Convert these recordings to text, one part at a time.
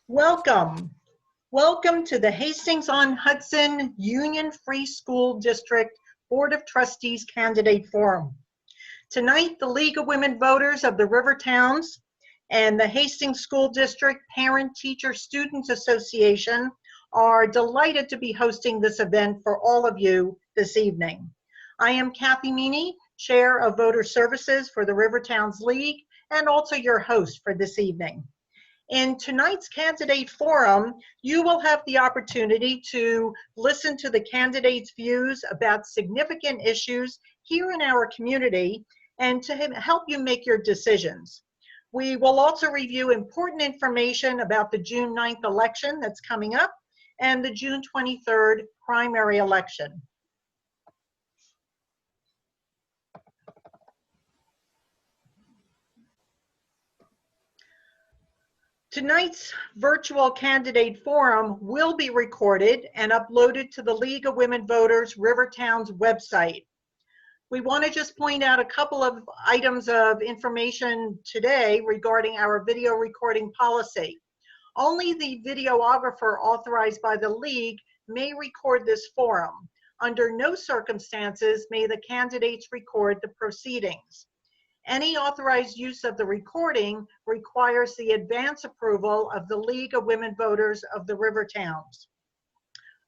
Welcome. Welcome to the Hastings-on-Hudson Union Free School District Board of Trustees Candidate Forum. Tonight, the League of Women Voters of the River Towns and the Hastings School District Parent Teacher Students Association are delighted to be hosting this event for all of you this evening. I am Kathy Meany, Chair of Voter Services for the River Towns League, and also your host for this evening. In tonight's candidate forum, you will have the opportunity to listen to the candidates' views about significant issues here in our community and to help you make your decisions. We will also review important information about the June 9th election that's coming up and the June 23rd primary election. Tonight's virtual candidate forum will be recorded and uploaded to the League of Women Voters Rivertown's website. We want to just point out a couple of items of information today regarding our video recording policy. Only the videographer authorized by the League may record this forum. Under no circumstances may the candidates record the proceedings. Any authorized use of the recording requires the advance approval of the League of Women Voters of the River Towns.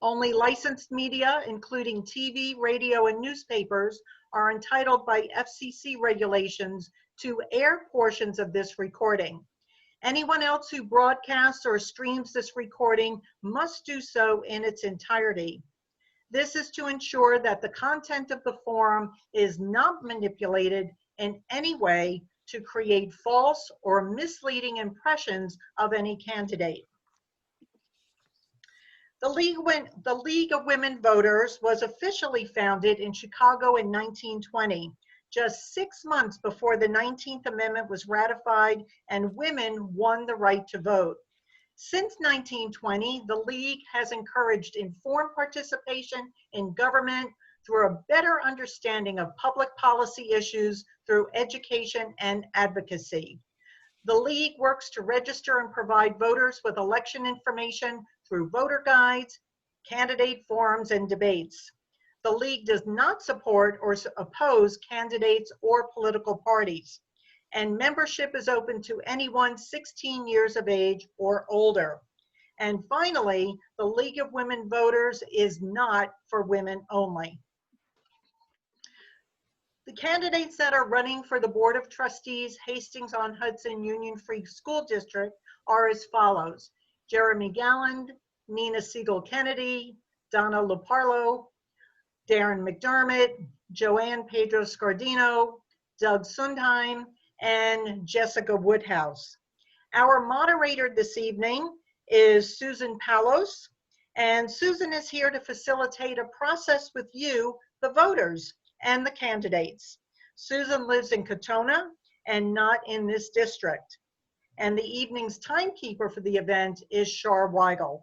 Only licensed media, including TV, radio, and newspapers, are entitled by FCC regulations to air portions of this recording. Anyone else who broadcasts or streams this recording must do so in its entirety. This is to ensure that the content of the forum is not manipulated in any way to create false or misleading impressions of any candidate. The League of Women Voters was officially founded in Chicago in 1920, just 6 months before the 19th Amendment was ratified and women won the right to vote. Since 1920, the League has encouraged informed participation in government through a better understanding of public policy issues through education and advocacy. The League works to register and provide voters with election information through voter guides, candidate forums, and debates. The League does not support or oppose candidates or political parties, and membership is open to anyone 16 years of age or older. And finally, the League of Women Voters is not for women only. The candidates that are running for the Board of Trustees, Hastings-on-Hudson Union Free School District are as follows: Jeremy Galland, Nina Siegel-Kennedy, Donna Luparlo, Darren McDermott, Joanne Pedro Scardino, Doug Sundheim, and Jessica Woodhouse. Our moderator this evening is Susan Palos, and Susan is here to facilitate a process with you, the voters, and the candidates. Susan lives in Katona and not in this district. And the evening's timekeeper for the event is Shar Weigel.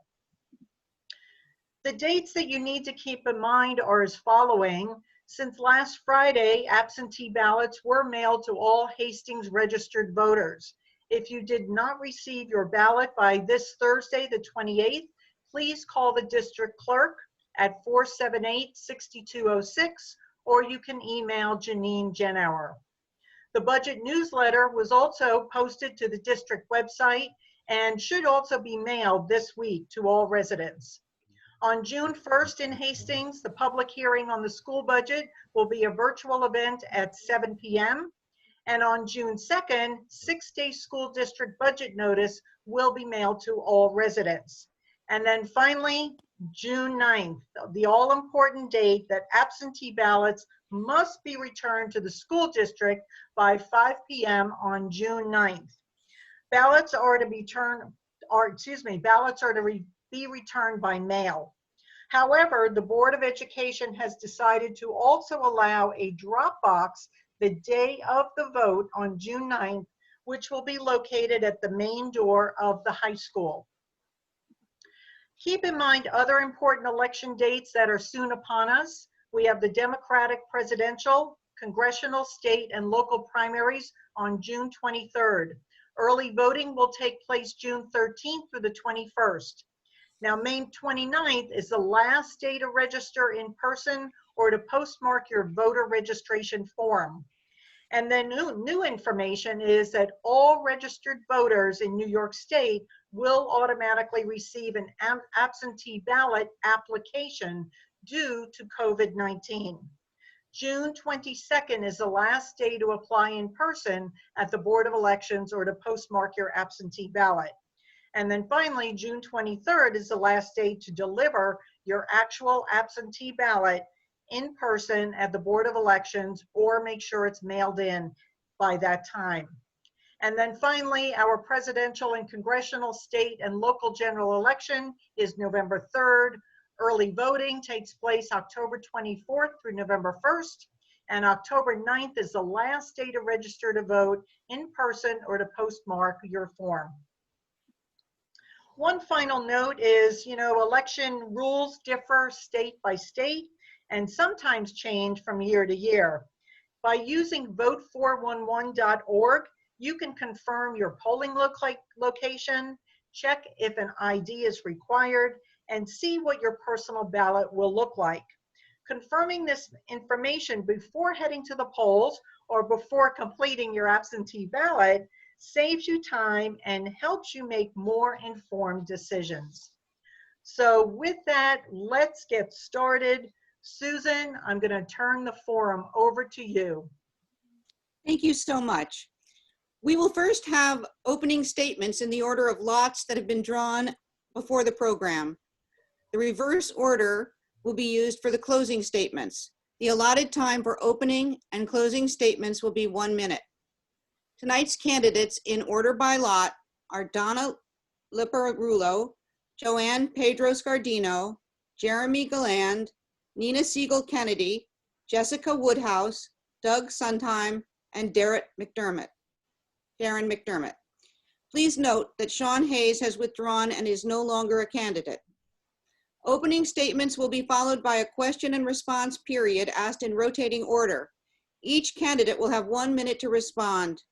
The dates that you need to keep in mind are as following. Since last Friday, absentee ballots were mailed to all Hastings registered voters. If you did not receive your ballot by this Thursday, the 28th, please call the district clerk at 478-6206, or you can email Janine Genauer. The budget newsletter was also posted to the district website and should also be mailed this week to all residents. On June 1st in Hastings, the public hearing on the school budget will be a virtual event at 7 p.m. And on June 2nd, 6-day school district budget notice will be mailed to all residents. And then finally, June 9th, the all-important date that absentee ballots must be returned to the school district by 5 p.m. on June 9th. Ballots are to be returned by mail. However, the Board of Education has decided to also allow a drop box the day of the vote on June 9th, which will be located at the main door of the high school. Keep in mind other important election dates that are soon upon us. We have the Democratic presidential, congressional, state, and local primaries on June 23rd. Early voting will take place June 13th through the 21st. Now, May 29th is the last day to register in person or to postmark your voter registration form. And then new information is that all registered voters in New York State will automatically receive an absentee ballot application due to COVID-19. June 22nd is the last day to apply in person at the Board of Elections or to postmark your absentee ballot. And then finally, June 23rd is the last day to deliver your actual absentee ballot in person at the Board of Elections, or make sure it's mailed in by that time. And then finally, our presidential and congressional, state, and local general election is November 3rd. Early voting takes place October 24th through November 1st, and October 9th is the last day to register to vote in person or to postmark your form. One final note is, election rules differ state by state and sometimes change from year to year. By using vote411.org, you can confirm your polling location, check if an ID is required, and see what your personal ballot will look like. Confirming this information before heading to the polls or before completing your absentee ballot saves you time and helps you make more informed decisions. So with that, let's get started. Susan, I'm going to turn the forum over to you. Thank you so much. We will first have opening statements in the order of lots that have been drawn before the program. The reverse order will be used for the closing statements. The allotted time for opening and closing statements will be 1 minute. Tonight's candidates in order by lot are Donna Liparulo, Joanne Pedro Scardino, Jeremy Galland, Nina Siegel Kennedy, Jessica Woodhouse, Doug Suntime, and Darren McDermott. Please note that Sean Hayes has withdrawn and is no longer a candidate. Opening statements will be followed by a question and response period asked in rotating order. Each candidate will have 1 minute to respond.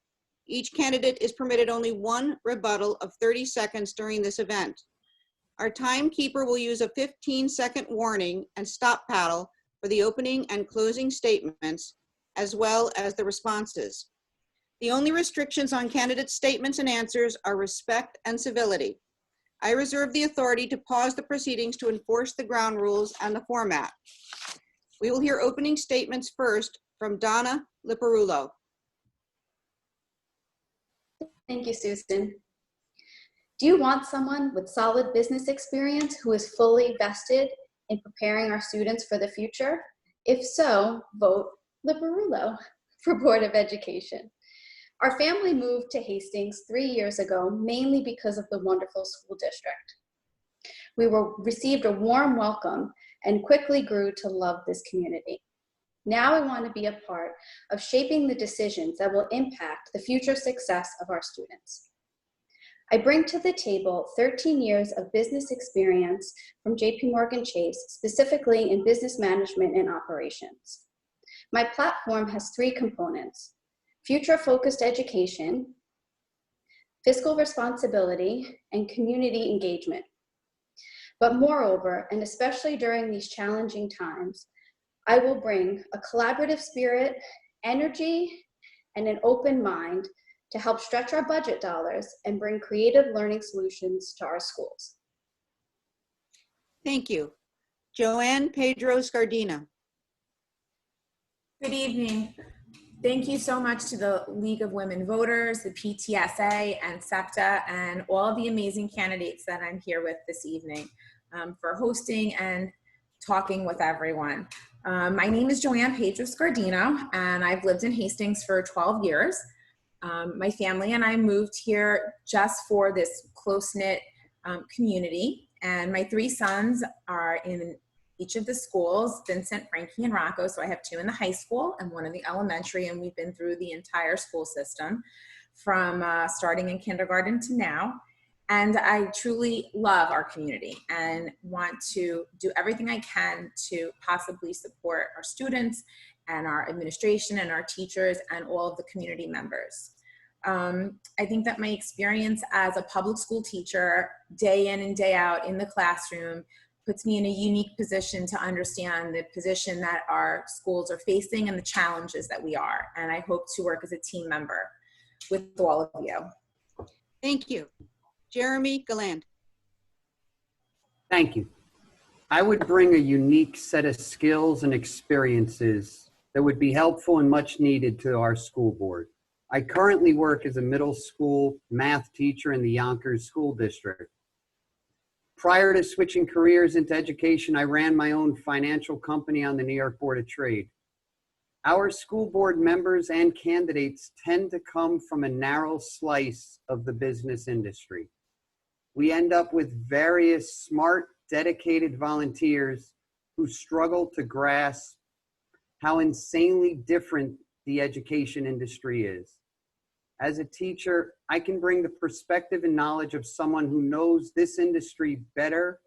Each candidate is permitted only one rebuttal of 30 seconds during this event. Our timekeeper will use a 15-second warning and stop paddle for the opening and closing statements, as well as the responses. The only restrictions on candidate statements and answers are respect and civility. I reserve the authority to pause the proceedings to enforce the ground rules and the format. We will hear opening statements first from Donna Liparulo. Thank you, Susan. Do you want someone with solid business experience who is fully vested in preparing our students for the future? If so, vote Liparulo for Board of Education. Our family moved to Hastings 3 years ago, mainly because of the wonderful school district. We received a warm welcome and quickly grew to love this community. Now I want to be a part of shaping the decisions that will impact the future success of our students. I bring to the table 13 years of business experience from JPMorgan Chase, specifically in business management and operations. My platform has 3 components: future-focused education, fiscal responsibility, and community engagement. But moreover, and especially during these challenging times, I will bring a collaborative spirit, energy, and an open mind to help stretch our budget dollars and bring creative learning solutions to our schools. Thank you. Joanne Pedro Scardino. Good evening. Thank you so much to the League of Women Voters, the PTSA, and SEPTA, and all of the amazing candidates that I'm here with this evening for hosting and talking with everyone. My name is Joanne Pedro Scardino, and I've lived in Hastings for 12 years. My family and I moved here just for this close-knit community, and my 3 sons are in each of the schools, Vincent, Frankie, and Rocco. So I have 2 in the high school and 1 in the elementary, and we've been through the entire school system from starting in kindergarten to now. And I truly love our community and want to do everything I can to possibly support our students and our administration and our teachers and all of the community members. I think that my experience as a public school teacher, day in and day out in the classroom, puts me in a unique position to understand the position that our schools are facing and the challenges that we are. And I hope to work as a team member with all of you. Thank you. Jeremy Galland. Thank you. I would bring a unique set of skills and experiences that would be helpful and much needed to our school board. I currently work as a middle school math teacher in the Yonkers School District. Prior to switching careers into education, I ran my own financial company on the New York Board of Trade. Our school board members and candidates tend to come from a narrow slice of the business industry. We end up with various smart, dedicated volunteers who struggle to grasp how insanely different the education industry is. As a teacher, I can bring the perspective and knowledge of someone who knows this industry better.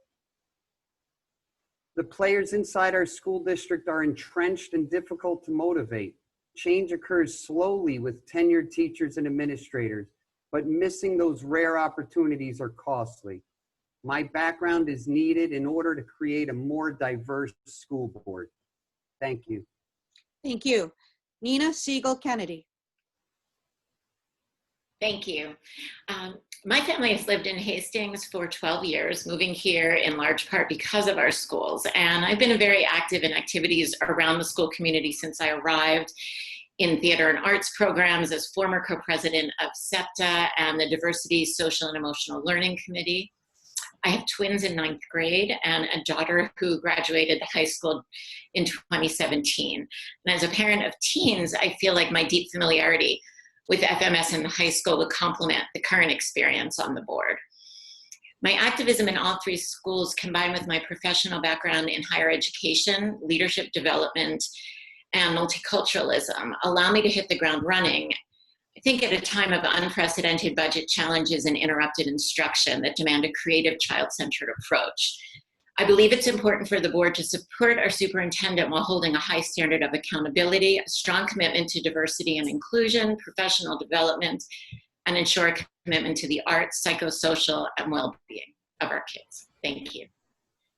The players inside our school district are entrenched and difficult to motivate. Change occurs slowly with tenured teachers and administrators, but missing those rare opportunities are costly. My background is needed in order to create a more diverse school board. Thank you. Thank you. Nina Siegel Kennedy. Thank you. My family has lived in Hastings for 12 years, moving here in large part because of our schools. And I've been very active in activities around the school community since I arrived, in theater and arts programs as former co-president of SEPTA and the Diversity, Social and Emotional Learning Committee. I have twins in 9th grade and a daughter who graduated high school in 2017. And as a parent of teens, I feel like my deep familiarity with FMS in the high school would complement the current experience on the board. My activism in all three schools, combined with my professional background in higher education, leadership development, and multiculturalism, allow me to hit the ground running, I think at a time of unprecedented budget challenges and interrupted instruction that demand a creative child-centered approach. I believe it's important for the board to support our superintendent while holding a high standard of accountability, a strong commitment to diversity and inclusion, professional development, and ensure a commitment to the arts, psychosocial, and well-being of our kids. Thank you.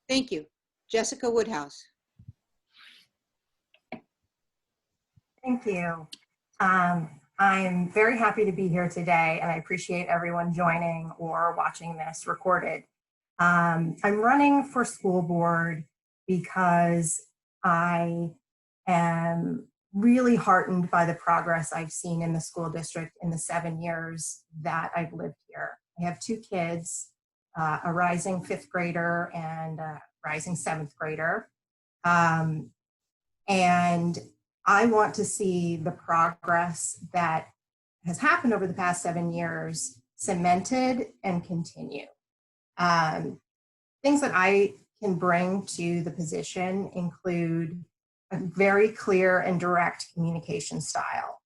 Thank you. Jessica Woodhouse. Thank you. I'm very happy to be here today, and I appreciate everyone joining or watching this recorded. I'm running for school board because I am really heartened by the progress I've seen in the school district in the 7 years that I've lived here. I have 2 kids, a rising 5th grader and a rising 7th grader. And I want to see the progress that has happened over the past 7 years cemented and continue. Things that I can bring to the position include a very clear and direct communication style,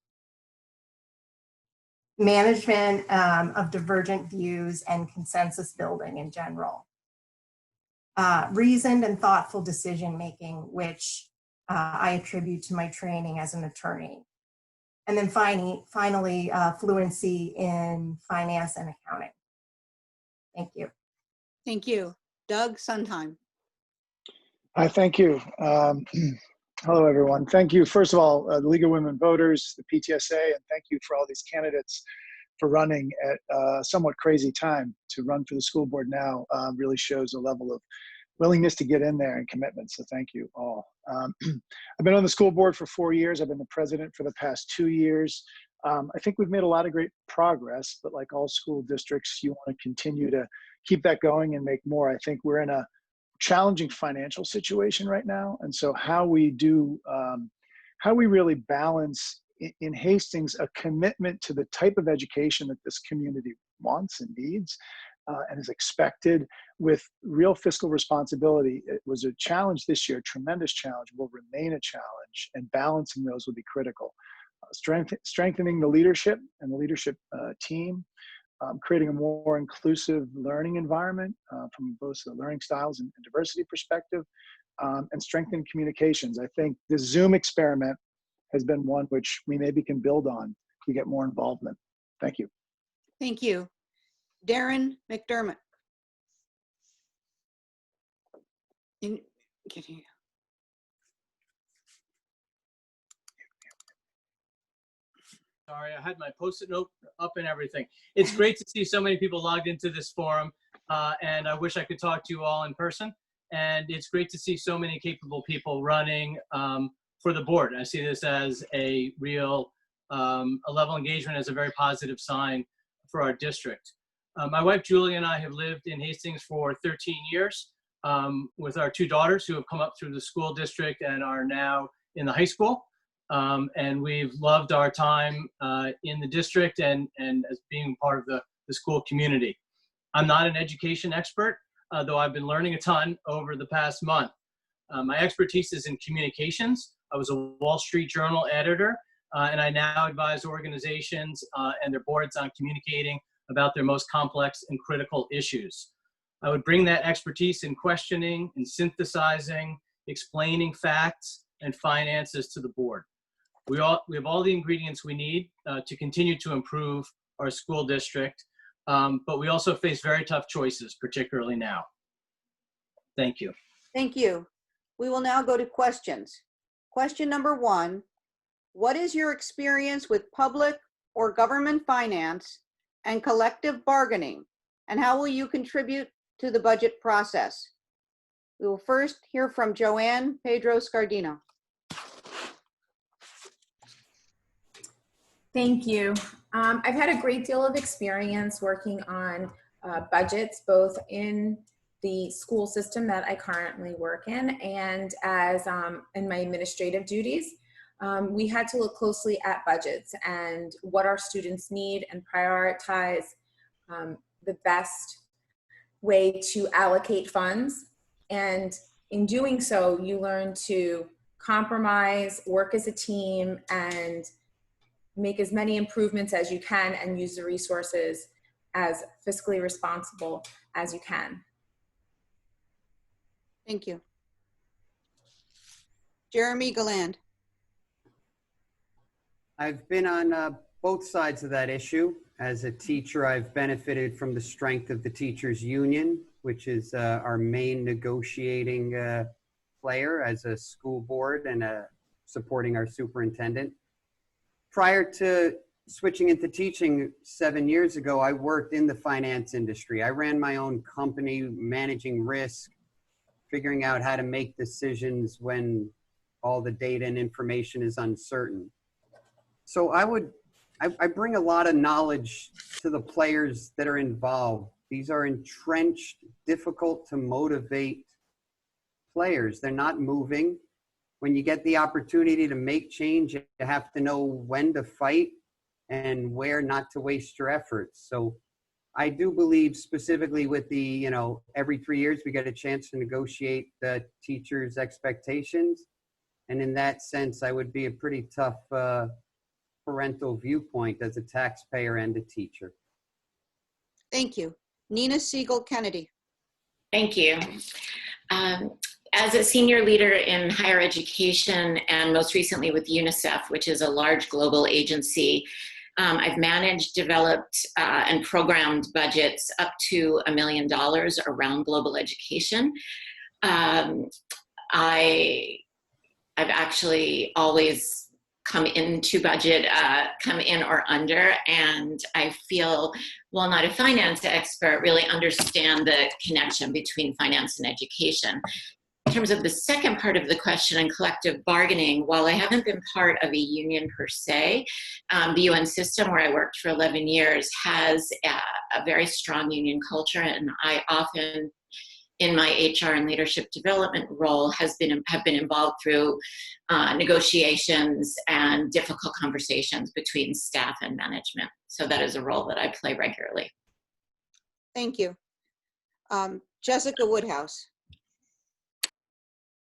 management of divergent views and consensus building in general, reasoned and thoughtful decision-making, which I attribute to my training as an attorney. And then finally, fluency in finance and accounting. Thank you. Thank you. Doug Sondheim. Thank you. Hello, everyone. Thank you, first of all, the League of Women Voters, the PTSA, and thank you for all these candidates for running at a somewhat crazy time. To run for the school board now really shows a level of willingness to get in there and commitment, so thank you all. I've been on the school board for 4 years. I've been the president for the past 2 years. I think we've made a lot of great progress, but like all school districts, you want to continue to keep that going and make more. I think we're in a challenging financial situation right now, and so how we really balance in Hastings a commitment to the type of education that this community wants and needs and is expected with real fiscal responsibility. It was a challenge this year, tremendous challenge, will remain a challenge, and balancing those will be critical. Strengthening the leadership and the leadership team, creating a more inclusive learning environment from both the learning styles and diversity perspective, and strengthening communications. I think the Zoom experiment has been one which we maybe can build on to get more involvement. Thank you. Thank you. Darren McDermott. Can you- Sorry, I had my Post-it note up and everything. It's great to see so many people logged into this forum, and I wish I could talk to you all in person. And it's great to see so many capable people running for the board. I see this as a real, a level engagement as a very positive sign for our district. My wife Julie and I have lived in Hastings for 13 years with our two daughters who have come up through the school district and are now in the high school. And we've loved our time in the district and as being part of the school community. I'm not an education expert, though I've been learning a ton over the past month. My expertise is in communications. I was a Wall Street Journal editor, and I now advise organizations and their boards on communicating about their most complex and critical issues. I would bring that expertise in questioning and synthesizing, explaining facts and finances to the board. We have all the ingredients we need to continue to improve our school district, but we also face very tough choices, particularly now. Thank you. Thank you. We will now go to questions. Question number 1, what is your experience with public or government finance and collective bargaining, and how will you contribute to the budget process? We will first hear from Joanne Pedro Scardino. Thank you. I've had a great deal of experience working on budgets, both in the school system that I currently work in and as in my administrative duties. We had to look closely at budgets and what our students need and prioritize the best way to allocate funds. And in doing so, you learn to compromise, work as a team, and make as many improvements as you can and use the resources as fiscally responsible as you can. Thank you. Jeremy Galland. I've been on both sides of that issue. As a teacher, I've benefited from the strength of the teachers union, which is our main negotiating player as a school board and supporting our superintendent. Prior to switching into teaching 7 years ago, I worked in the finance industry. I ran my own company, managing risk, figuring out how to make decisions when all the data and information is uncertain. So I bring a lot of knowledge to the players that are involved. These are entrenched, difficult to motivate players. They're not moving. When you get the opportunity to make change, you have to know when to fight and where not to waste your efforts. So I do believe specifically with the, every 3 years we get a chance to negotiate the teachers' expectations. And in that sense, I would be a pretty tough parental viewpoint as a taxpayer and a teacher. Thank you. Nina Siegel Kennedy. Thank you. As a senior leader in higher education and most recently with UNICEF, which is a large global agency, I've managed, developed, and programmed budgets up to $1 million around global education. I've actually always come into budget, come in or under, and I feel, while not a finance expert, really understand the connection between finance and education. In terms of the second part of the question on collective bargaining, while I haven't been part of a union per se, the UN system where I worked for 11 years has a very strong union culture, and I often, in my HR and leadership development role, have been involved through negotiations and difficult conversations between staff and management. So that is a role that I play regularly. Thank you. Jessica Woodhouse.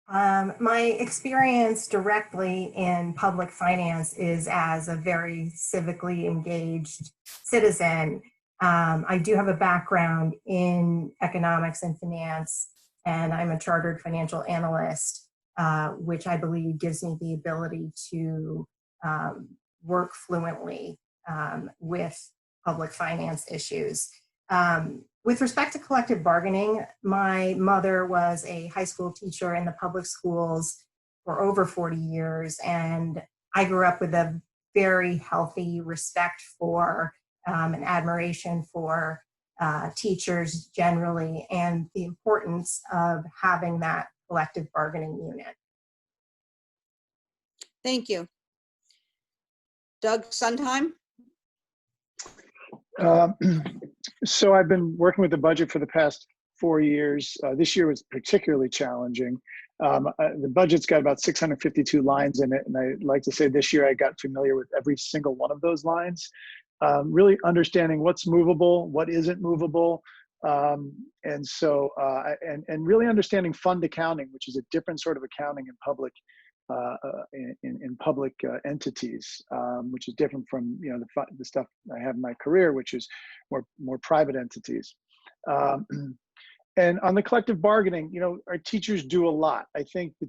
My experience directly in public finance is as a very civically engaged citizen. I do have a background in economics and finance, and I'm a chartered financial analyst, which I believe gives me the ability to work fluently with public finance issues. With respect to collective bargaining, my mother was a high school teacher in the public schools for over 40 years, and I grew up with a very healthy respect for and admiration for teachers generally, and the importance of having that collective bargaining unit. Thank you. Doug Sondheim? So I've been working with the budget for the past 4 years. This year was particularly challenging. The budget's got about 652 lines in it, and I'd like to say this year I got familiar with every single one of those lines, really understanding what's movable, what isn't movable, and really understanding fund accounting, which is a different sort of accounting in public entities, which is different from the stuff I have in my career, which is more private entities. And on the collective bargaining, our teachers do a lot. I think the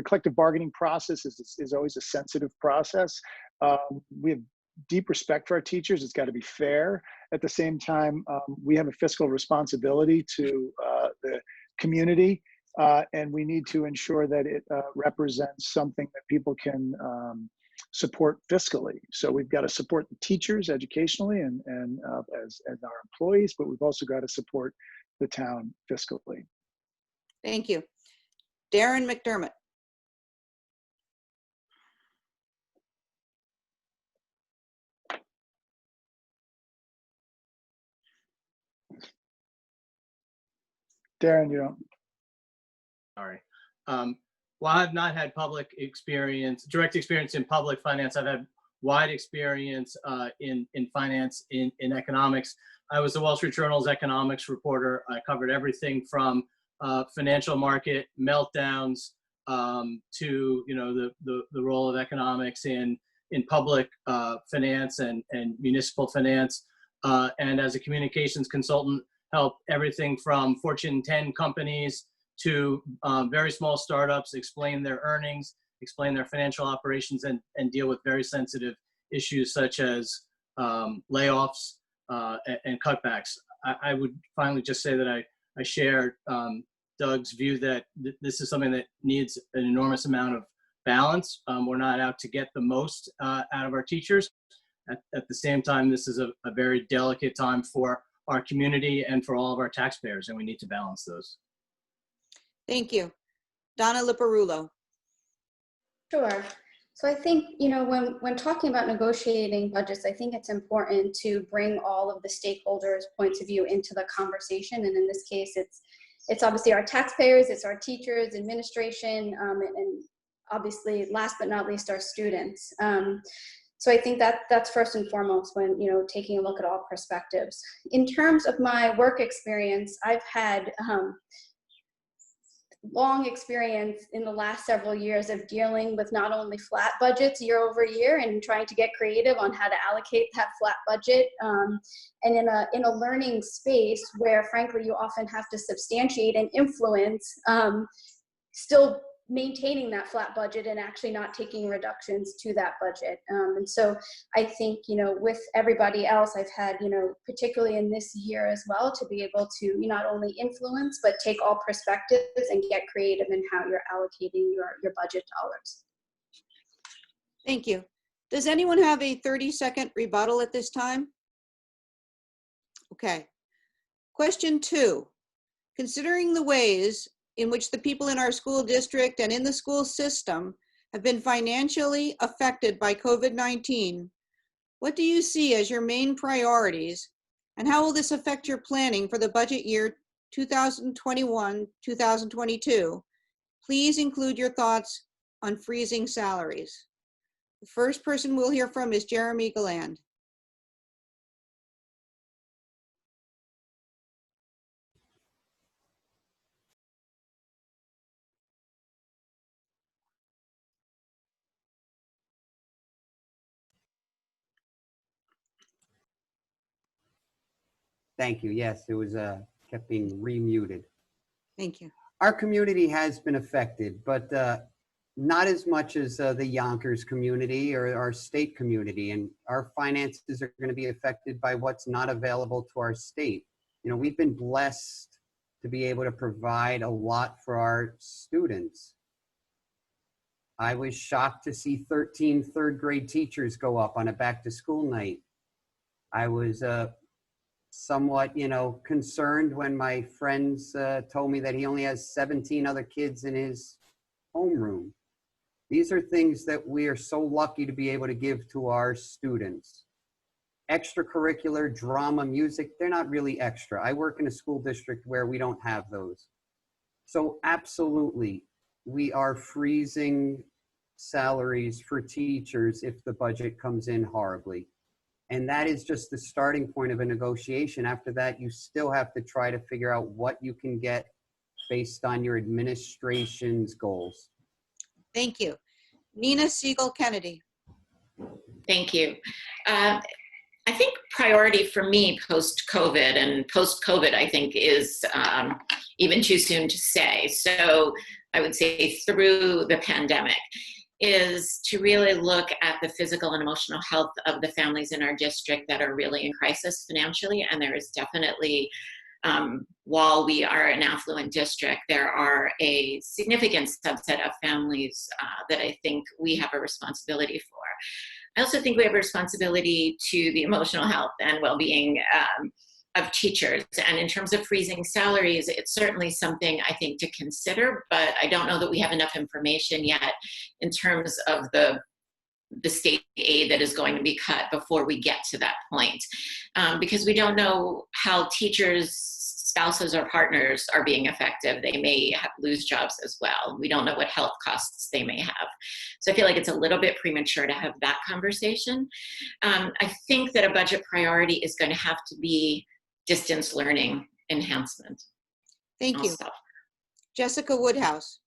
collective bargaining process is always a sensitive process. We have deep respect for our teachers. It's got to be fair. At the same time, we have a fiscal responsibility to the community. And we need to ensure that it represents something that people can support fiscally. So we've got to support the teachers educationally and as our employees, but we've also got to support the town fiscally. Thank you. Darren McDermott. Darren, you don't. Sorry. While I've not had direct experience in public finance, I've had wide experience in finance, in economics. I was the Wall Street Journal's economics reporter. I covered everything from financial market meltdowns to the role of economics in public finance and municipal finance. And as a communications consultant, help everything from Fortune 10 companies to very small startups explain their earnings, explain their financial operations, and deal with very sensitive issues such as layoffs and cutbacks. I would finally just say that I share Doug's view that this is something that needs an enormous amount of balance. We're not out to get the most out of our teachers. At the same time, this is a very delicate time for our community and for all of our taxpayers, and we need to balance those. Thank you. Donna Liparulo. Sure. So I think, when talking about negotiating budgets, I think it's important to bring all of the stakeholders' points of view into the conversation. And in this case, it's obviously our taxpayers, it's our teachers, administration, and obviously, last but not least, our students. So I think that's first and foremost when, taking a look at all perspectives. In terms of my work experience, I've had long experience in the last several years of dealing with not only flat budgets year over year and trying to get creative on how to allocate that flat budget, and in a learning space where frankly you often have to substantiate and influence, still maintaining that flat budget and actually not taking reductions to that budget. And so I think, with everybody else, I've had, particularly in this year as well, to be able to not only influence, but take all perspectives and get creative in how you're allocating your budget dollars. Thank you. Does anyone have a 30-second rebuttal at this time? Okay. Question 2. Considering the ways in which the people in our school district and in the school system have been financially affected by COVID-19, what do you see as your main priorities, and how will this affect your planning for the budget year 2021-2022? Please include your thoughts on freezing salaries. The first person we'll hear from is Jeremy Galland. Thank you. Yes, it was kept being remuted. Thank you. Our community has been affected, but not as much as the Yonkers community or our state community, and our finances are going to be affected by what's not available to our state. You know, we've been blessed to be able to provide a lot for our students. I was shocked to see 13 third grade teachers go up on a back to school night. I was somewhat, you know, concerned when my friends told me that he only has 17 other kids in his homeroom. These are things that we are so lucky to be able to give to our students. Extracurricular, drama, music, they're not really extra. I work in a school district where we don't have those. So absolutely, we are freezing salaries for teachers if the budget comes in horribly. And that is just the starting point of a negotiation. After that, you still have to try to figure out what you can get based on your administration's goals. Thank you. Nina Siegel Kennedy. Thank you. I think priority for me post-COVID, and post-COVID I think is even too soon to say. So I would say through the pandemic is to really look at the physical and emotional health of the families in our district that are really in crisis financially. And there is definitely, while we are an affluent district, there are a significant subset of families that I think we have a responsibility for. I also think we have a responsibility to the emotional health and well-being of teachers. And in terms of freezing salaries, it's certainly something I think to consider, but I don't know that we have enough information yet in terms of the state aid that is going to be cut before we get to that point. Because we don't know how teachers' spouses or partners are being affected. They may lose jobs as well. We don't know what health costs they may have. So I feel like it's a little bit premature to have that conversation. I think that a budget priority is going to have to be distance learning enhancement. Thank you. Jessica Woodhouse.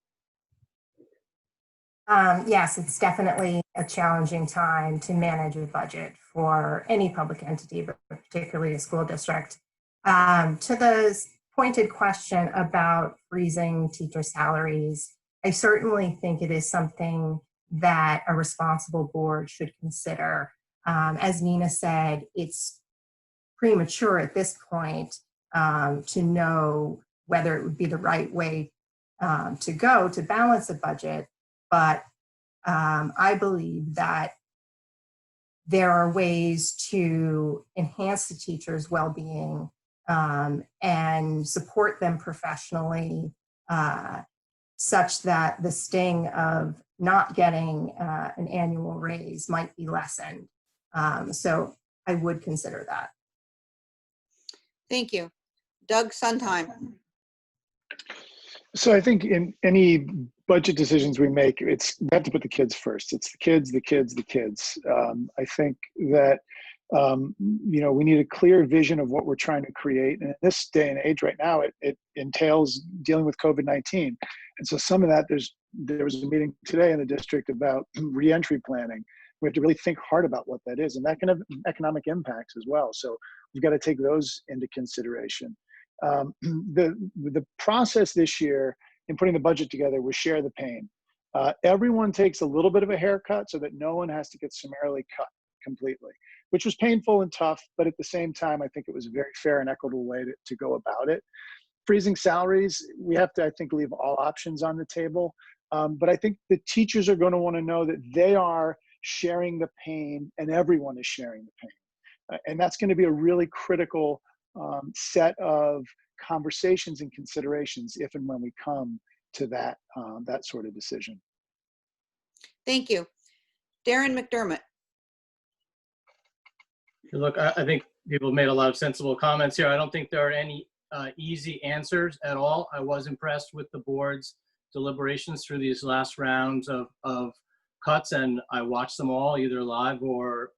Yes, it's definitely a challenging time to manage a budget for any public entity, but particularly a school district. To the pointed question about freezing teacher salaries, I certainly think it is something that a responsible board should consider. As Nina said, it's premature at this point to know whether it would be the right way to go to balance a budget. But I believe that there are ways to enhance the teachers' well-being and support them professionally such that the sting of not getting an annual raise might be lessened. So I would consider that. Thank you. Doug Sondheim. So I think in any budget decisions we make, we have to put the kids first. It's the kids, the kids, the kids. I think that you know, we need a clear vision of what we're trying to create. And in this day and age right now, it entails dealing with COVID-19. And so some of that, there was a meeting today in the district about reentry planning. We have to really think hard about what that is, and that can have economic impacts as well. So we've got to take those into consideration. The process this year in putting the budget together was share the pain. Everyone takes a little bit of a haircut so that no one has to get summarily cut completely, which was painful and tough, but at the same time, I think it was a very fair and equitable way to go about it. Freezing salaries, we have to, I think, leave all options on the table. But I think the teachers are going to want to know that they are sharing the pain and everyone is sharing the pain. And that's going to be a really critical set of conversations and considerations if and when we come to that, that sort of decision. Thank you. Darren McDermott. Look, I think people made a lot of sensible comments here. I don't think there are any easy answers at all. I was impressed with the board's deliberations through these last rounds of cuts, and I watched them all either live or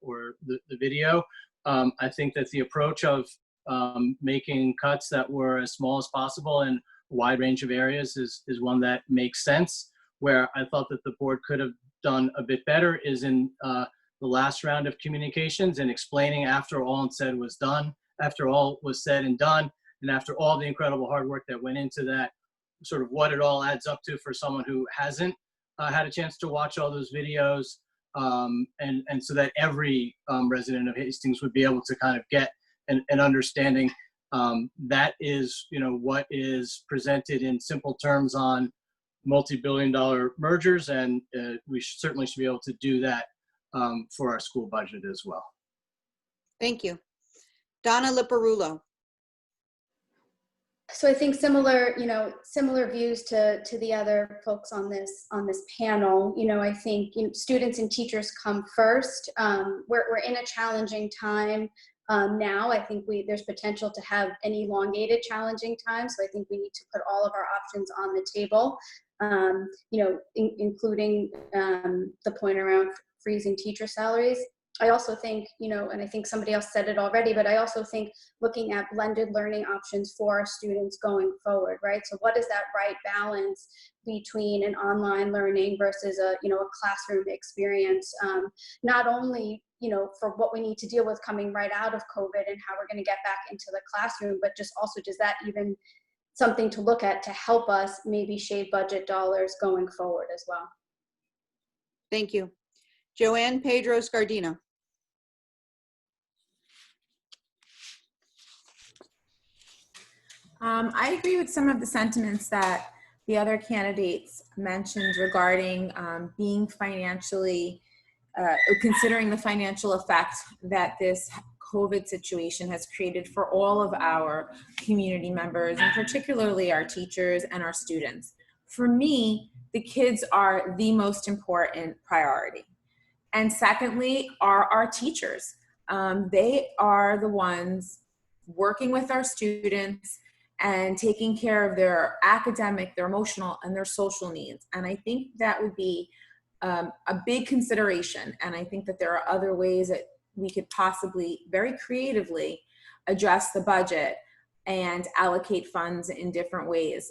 the video. I think that the approach of making cuts that were as small as possible in a wide range of areas is one that makes sense. Where I thought that the board could have done a bit better is in the last round of communications and explaining after all said was done, after all was said and done, and after all the incredible hard work that went into that, sort of what it all adds up to for someone who hasn't had a chance to watch all those videos, and so that every resident of Hastings would be able to kind of get an understanding. That is, what is presented in simple terms on multi-billion-dollar mergers, and we certainly should be able to do that for our school budget as well. Thank you. Donna Liparulo. So I think similar views to the other folks on this panel. I think students and teachers come first. We're in a challenging time now. I think there's potential to have an elongated challenging time. So I think we need to put all of our options on the table. Including the point around freezing teacher salaries. I also think, and I think somebody else said it already, but I also think looking at blended learning options for our students going forward, right? So what is that right balance between an online learning versus a classroom experience? Not only, for what we need to deal with coming right out of COVID and how we're going to get back into the classroom, but just also, does that even something to look at to help us maybe shave budget dollars going forward as well? Thank you. Joanne Pedro Scardino. I agree with some of the sentiments that the other candidates mentioned regarding being financially, considering the financial effect that this COVID situation has created for all of our community members, and particularly our teachers and our students. For me, the kids are the most important priority. And secondly, are our teachers. They are the ones working with our students and taking care of their academic, their emotional, and their social needs. And I think that would be a big consideration. And I think that there are other ways that we could possibly very creatively address the budget and allocate funds in different ways.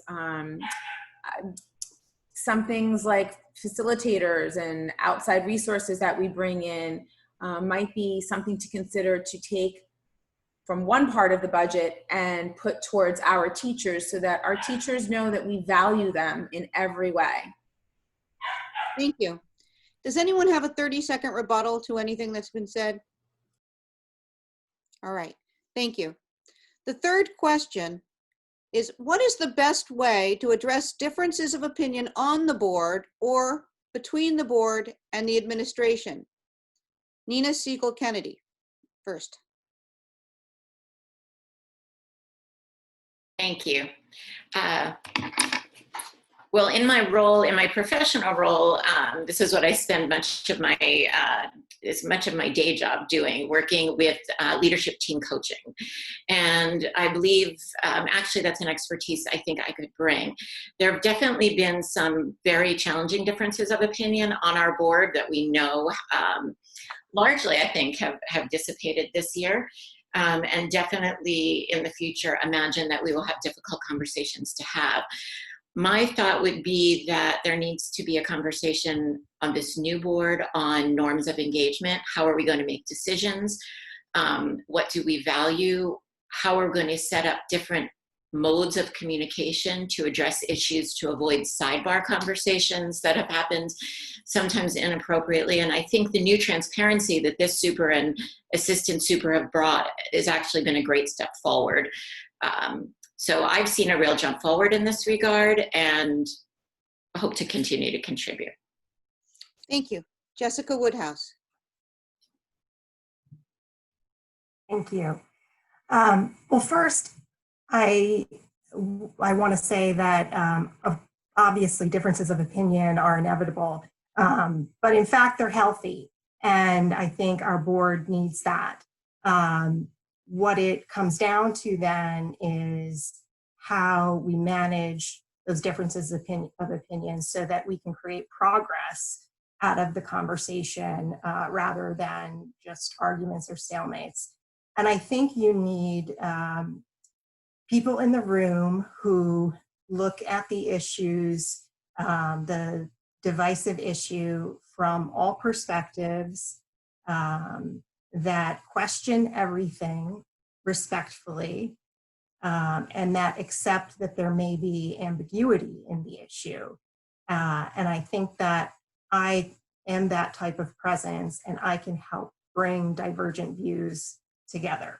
Some things like facilitators and outside resources that we bring in might be something to consider to take from one part of the budget and put towards our teachers, so that our teachers know that we value them in every way. Thank you. Does anyone have a 30-second rebuttal to anything that's been said? All right, thank you. The third question is, what is the best way to address differences of opinion on the board or between the board and the administration? Nina Siegel Kennedy, first. Thank you. Well, in my professional role, this is what I spend much of my day job doing, working with leadership team coaching. And I believe, actually, that's an expertise I think I could bring. There have definitely been some very challenging differences of opinion on our board that we know largely, I think, have dissipated this year. And definitely in the future, imagine that we will have difficult conversations to have. My thought would be that there needs to be a conversation on this new board on norms of engagement. How are we going to make decisions? What do we value? How are we going to set up different modes of communication to address issues to avoid sidebar conversations that have happened sometimes inappropriately? And I think the new transparency that this super and assistant super have brought has actually been a great step forward. So I've seen a real jump forward in this regard and hope to continue to contribute. Thank you. Jessica Woodhouse. Thank you. Well, first, I want to say that obviously differences of opinion are inevitable, but in fact, they're healthy. And I think our board needs that. What it comes down to then is how we manage those differences of opinion so that we can create progress out of the conversation rather than just arguments or stalemates. And I think you need people in the room who look at the issues, the divisive issue from all perspectives, that question everything respectfully, and that accept that there may be ambiguity in the issue. And I think that I am that type of presence, and I can help bring divergent views together.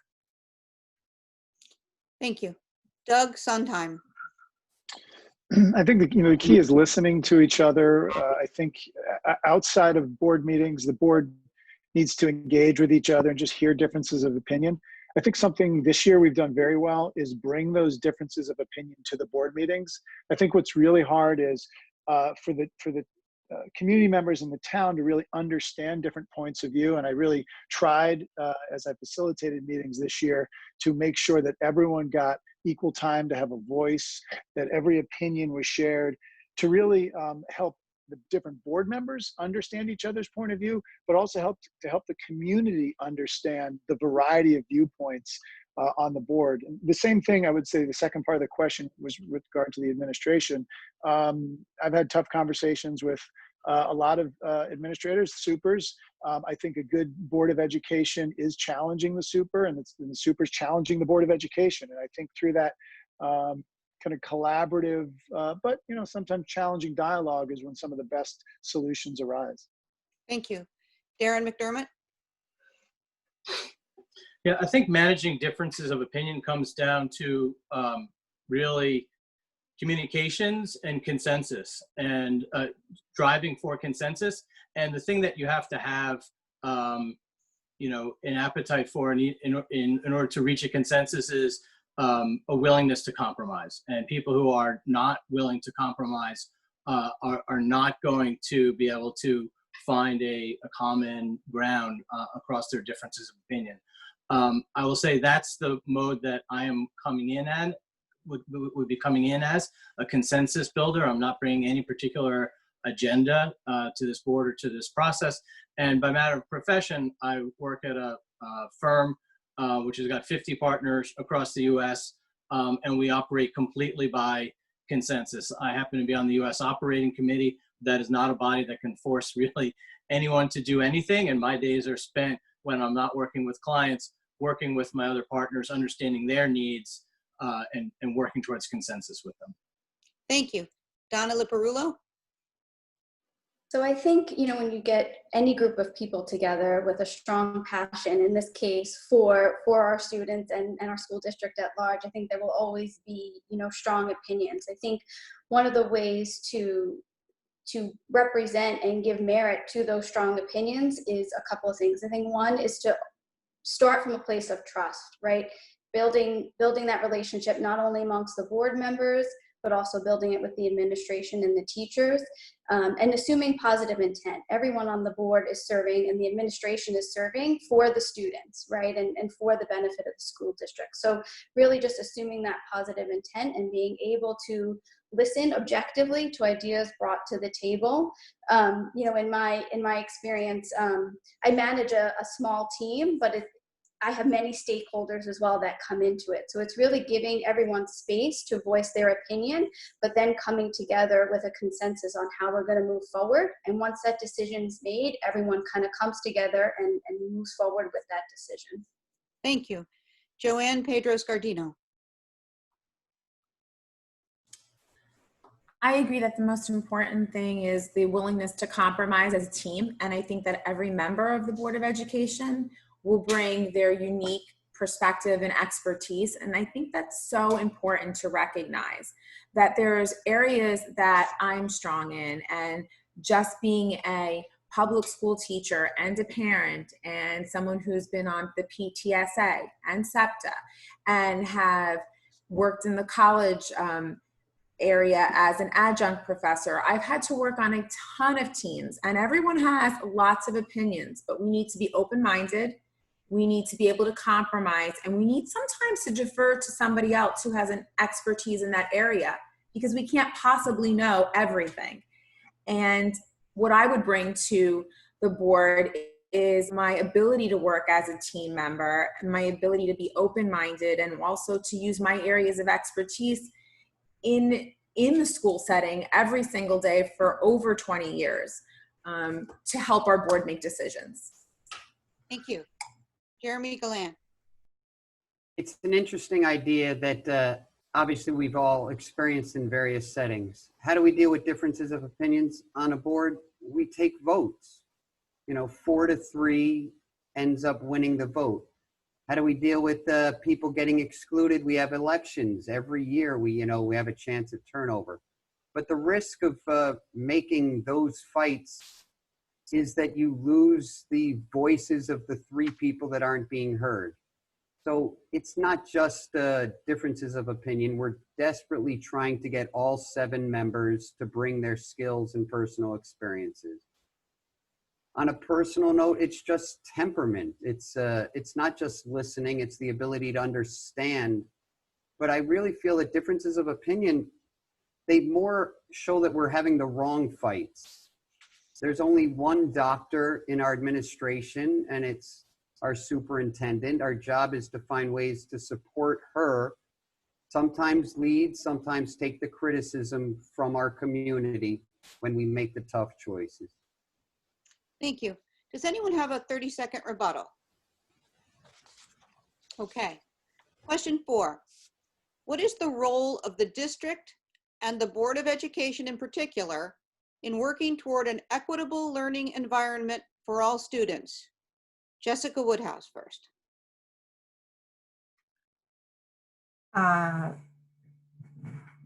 Thank you. Doug Sondheim. I think the key is listening to each other. I think outside of board meetings, the board needs to engage with each other and just hear differences of opinion. I think something this year we've done very well is bring those differences of opinion to the board meetings. I think what's really hard is for the community members in the town to really understand different points of view. And I really tried, as I facilitated meetings this year, to make sure that everyone got equal time to have a voice, that every opinion was shared, to really help the different board members understand each other's point of view, but also help the community understand the variety of viewpoints on the board. And the same thing, I would say, the second part of the question was with regard to the administration. I've had tough conversations with a lot of administrators, supers. I think a good board of education is challenging the super, and the super is challenging the board of education. And I think through that kind of collaborative, but sometimes challenging dialogue is when some of the best solutions arise. Thank you. Darren McDermott. Yeah, I think managing differences of opinion comes down to really communications and consensus, and driving for consensus. And the thing that you have to have, an appetite for in order to reach a consensus is a willingness to compromise. And people who are not willing to compromise are not going to be able to find a common ground across their differences of opinion. I will say that's the mode that I am coming in at, would be coming in as a consensus builder. I'm not bringing any particular agenda to this board or to this process. And by matter of profession, I work at a firm which has got 50 partners across the US, and we operate completely by consensus. I happen to be on the US Operating Committee. That is not a body that can force really anyone to do anything, and my days are spent, when I'm not working with clients, working with my other partners, understanding their needs, and working towards consensus with them. Thank you. Donna Liparulo. So I think, when you get any group of people together with a strong passion, in this case, for our students and our school district at large, I think there will always be, strong opinions. I think one of the ways to represent and give merit to those strong opinions is a couple of things. I think one is to start from a place of trust, right? Building that relationship not only amongst the board members, but also building it with the administration and the teachers, and assuming positive intent. Everyone on the board is serving, and the administration is serving for the students, right? And for the benefit of the school district. So really just assuming that positive intent and being able to listen objectively to ideas brought to the table. In my experience, I manage a small team, but I have many stakeholders as well that come into it. So it's really giving everyone space to voice their opinion, but then coming together with a consensus on how we're going to move forward. And once that decision is made, everyone kind of comes together and moves forward with that decision. Thank you. Joanne Pedro-Scardino. I agree that the most important thing is the willingness to compromise as a team. And I think that every member of the Board of Education will bring their unique perspective and expertise. And I think that's so important to recognize that there's areas that I'm strong in, and just being a public school teacher and a parent and someone who's been on the PTSA and SEPTA and have worked in the college area as an adjunct professor, I've had to work on a ton of teams, and everyone has lots of opinions, but we need to be open-minded. We need to be able to compromise, and we need sometimes to defer to somebody else who has an expertise in that area, because we can't possibly know everything. And what I would bring to the board is my ability to work as a team member, and my ability to be open-minded, and also to use my areas of expertise in the school setting every single day for over 20 years to help our board make decisions. Thank you. Jeremy Galan. It's an interesting idea that obviously we've all experienced in various settings. How do we deal with differences of opinions on a board? We take votes. 4-3 ends up winning the vote. How do we deal with people getting excluded? We have elections every year. We have a chance at turnover. But the risk of making those fights is that you lose the voices of the 3 people that aren't being heard. So it's not just differences of opinion. We're desperately trying to get all 7 members to bring their skills and personal experiences. On a personal note, it's just temperament. It's not just listening, it's the ability to understand. But I really feel that differences of opinion, they more show that we're having the wrong fights. There's only one doctor in our administration, and it's our superintendent. Our job is to find ways to support her, sometimes lead, sometimes take the criticism from our community when we make the tough choices. Thank you. Does anyone have a 30-second rebuttal? Okay. Question 4. What is the role of the district and the Board of Education in particular in working toward an equitable learning environment for all students? Jessica Woodhouse first.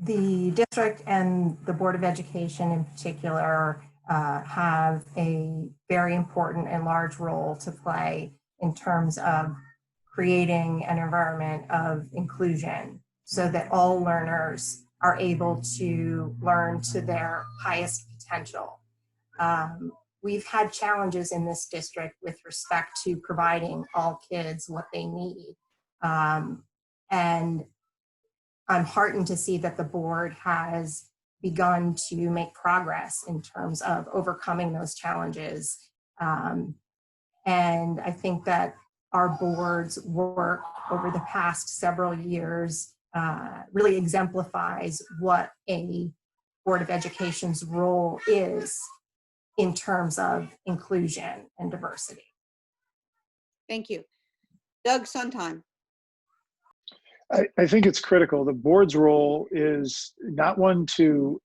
The district and the Board of Education in particular have a very important and large role to play in terms of creating an environment of inclusion so that all learners are able to learn to their highest potential. We've had challenges in this district with respect to providing all kids what they need. And I'm heartened to see that the board has begun to make progress in terms of overcoming those challenges. And I think that our board's work over the past several years really exemplifies what a Board of Education's role is in terms of inclusion and diversity. Thank you. Doug Sondheim. I think it's critical. The board's role is not one to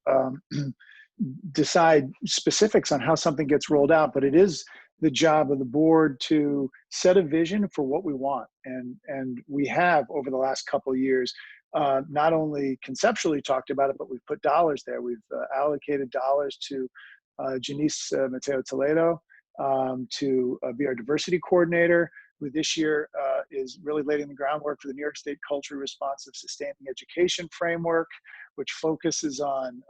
decide specifics on how something gets rolled out, but it is the job of the board to set a vision for what we want. And we have, over the last couple of years, not only conceptually talked about it, but we've put dollars there. We've allocated dollars to Janice Mateo Toledo to be our diversity coordinator, who this year is really laying the groundwork for the New York State Culturally Responsive Sustaining Education Framework, which focuses on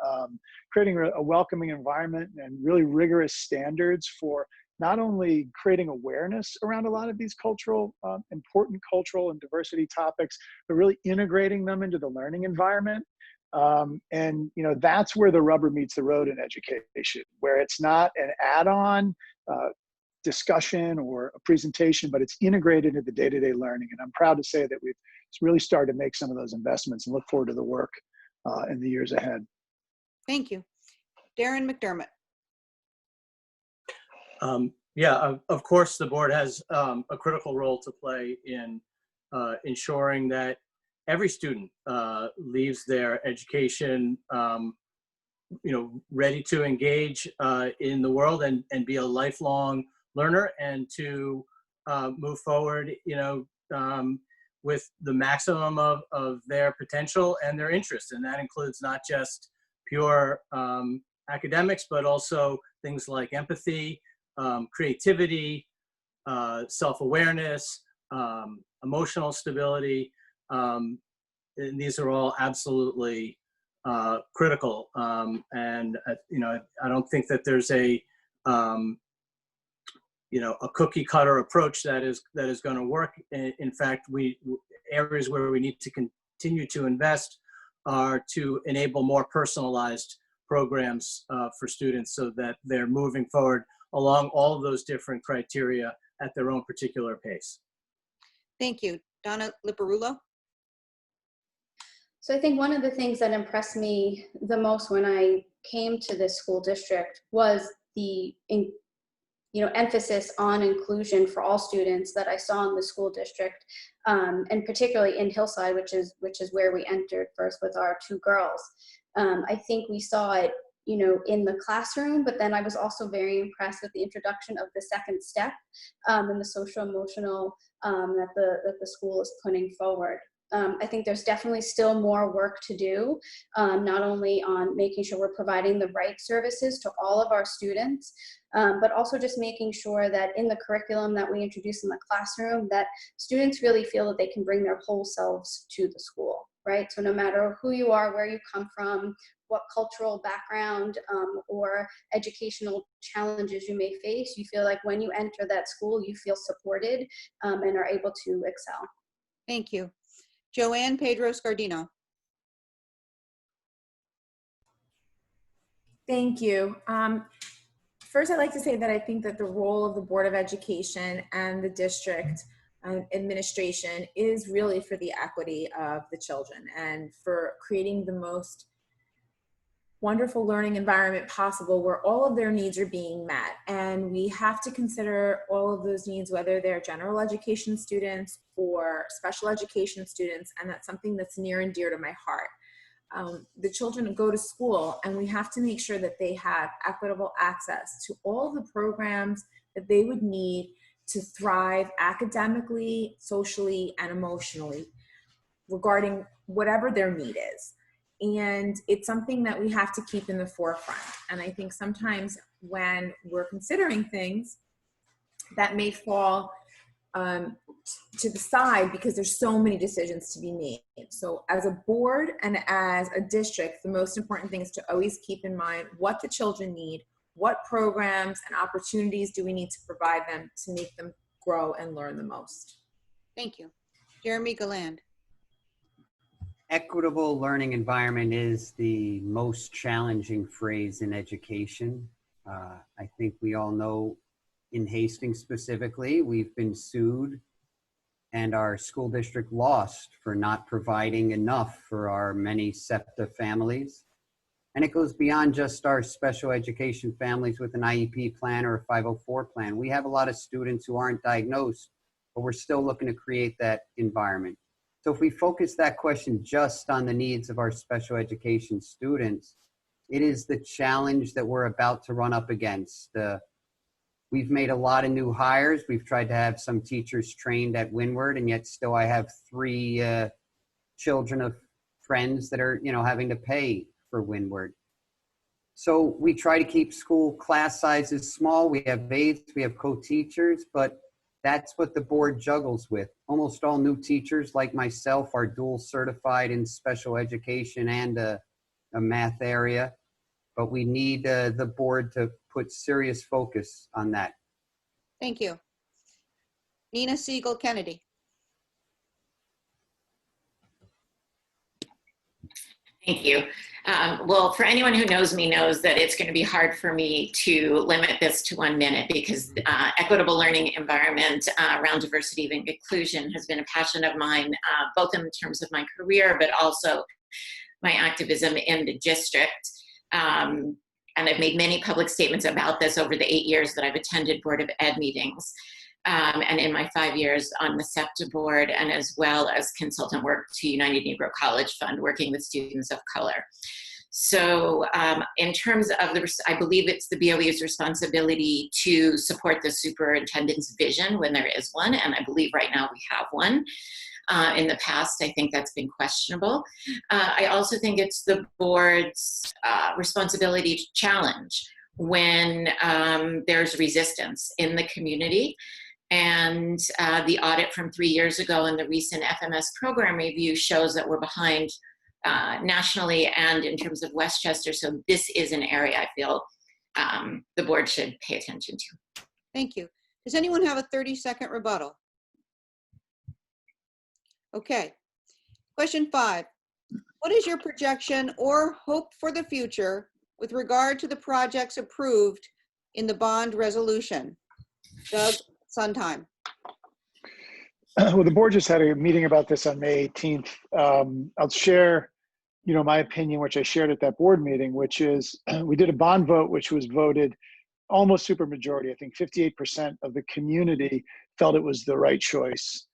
creating a welcoming environment and really rigorous standards for not only creating awareness around a lot of these important cultural and diversity topics, but really integrating them into the learning environment. And that's where the rubber meets the road in education, where it's not an add-on discussion or a presentation, but it's integrated into day-to-day learning. And I'm proud to say that we've really started to make some of those investments and look forward to the work in the years ahead. Thank you. Darren McDermott. Yeah, of course, the board has a critical role to play in ensuring that every student leaves their education, ready to engage in the world and be a lifelong learner, and to move forward, with the maximum of their potential and their interest. And that includes not just pure academics, but also things like empathy, creativity, self-awareness, emotional stability. And these are all absolutely critical. And I don't think that there's a cookie cutter approach that is going to work. In fact, areas where we need to continue to invest are to enable more personalized programs for students, so that they're moving forward along all of those different criteria at their own particular pace. Thank you. Donna Liparulo. So I think one of the things that impressed me the most when I came to this school district was the emphasis on inclusion for all students that I saw in the school district, and particularly in Hillside, which is where we entered first with our 2 girls. I think we saw it, in the classroom, but then I was also very impressed with the introduction of the second step and the social emotional that the school is putting forward. I think there's definitely still more work to do, not only on making sure we're providing the right services to all of our students, but also just making sure that in the curriculum that we introduce in the classroom, that students really feel that they can bring their whole selves to the school, right? So no matter who you are, where you come from, what cultural background or educational challenges you may face, you feel like when you enter that school, you feel supported and are able to excel. Thank you. Joanne Pedro Scardino. Thank you. First, I'd like to say that I think that the role of the Board of Education and the district administration is really for the equity of the children and for creating the most wonderful learning environment possible where all of their needs are being met. And we have to consider all of those needs, whether they're general education students or special education students, and that's something that's near and dear to my heart. The children go to school, and we have to make sure that they have equitable access to all the programs that they would need to thrive academically, socially, and emotionally regarding whatever their need is. And it's something that we have to keep in the forefront. And I think sometimes when we're considering things, that may fall to the side because there's so many decisions to be made. So as a board and as a district, the most important thing is to always keep in mind what the children need, what programs and opportunities do we need to provide them to make them grow and learn the most. Thank you. Jeremy Galland. Equitable learning environment is the most challenging phrase in education. I think we all know in Hastings specifically, we've been sued and our school district lost for not providing enough for our many SEPTA families. And it goes beyond just our special education families with an IEP plan or a 504 plan. We have a lot of students who aren't diagnosed, but we're still looking to create that environment. So if we focus that question just on the needs of our special education students, it is the challenge that we're about to run up against. We've made a lot of new hires. We've tried to have some teachers trained at Windward, and yet still I have 3 children of friends that are, having to pay for Windward. So we try to keep school class sizes small. We have aides, we have co-teachers, but that's what the board juggles with. Almost all new teachers, like myself, are dual certified in special education and a math area. But we need the board to put serious focus on that. Thank you. Nina Siegel Kennedy. Thank you. Well, for anyone who knows me knows that it's going to be hard for me to limit this to 1 minute because equitable learning environment around diversity and inclusion has been a passion of mine, both in terms of my career, but also my activism in the district. And I've made many public statements about this over the 8 years that I've attended Board of Ed meetings. And in my 5 years on the SEPTA board, and as well as consultant work to United Negro College Fund, working with students of color. So in terms of I believe it's the BOE's responsibility to support the superintendent's vision when there is one, and I believe right now we have one. In the past, I think that's been questionable. I also think it's the board's responsibility to challenge when there's resistance in the community. And the audit from 3 years ago and the recent FMS program review shows that we're behind nationally and in terms of Westchester. So this is an area I feel the board should pay attention to. Thank you. Does anyone have a 30-second rebuttal? Okay. Question 5. What is your projection or hope for the future with regard to the projects approved in the bond resolution? Doug Sondheim. Well, the board just had a meeting about this on May 18th. I'll share, my opinion, which I shared at that board meeting, which is we did a bond vote, which was voted almost super majority. I think 58% of the community felt it was the right choice,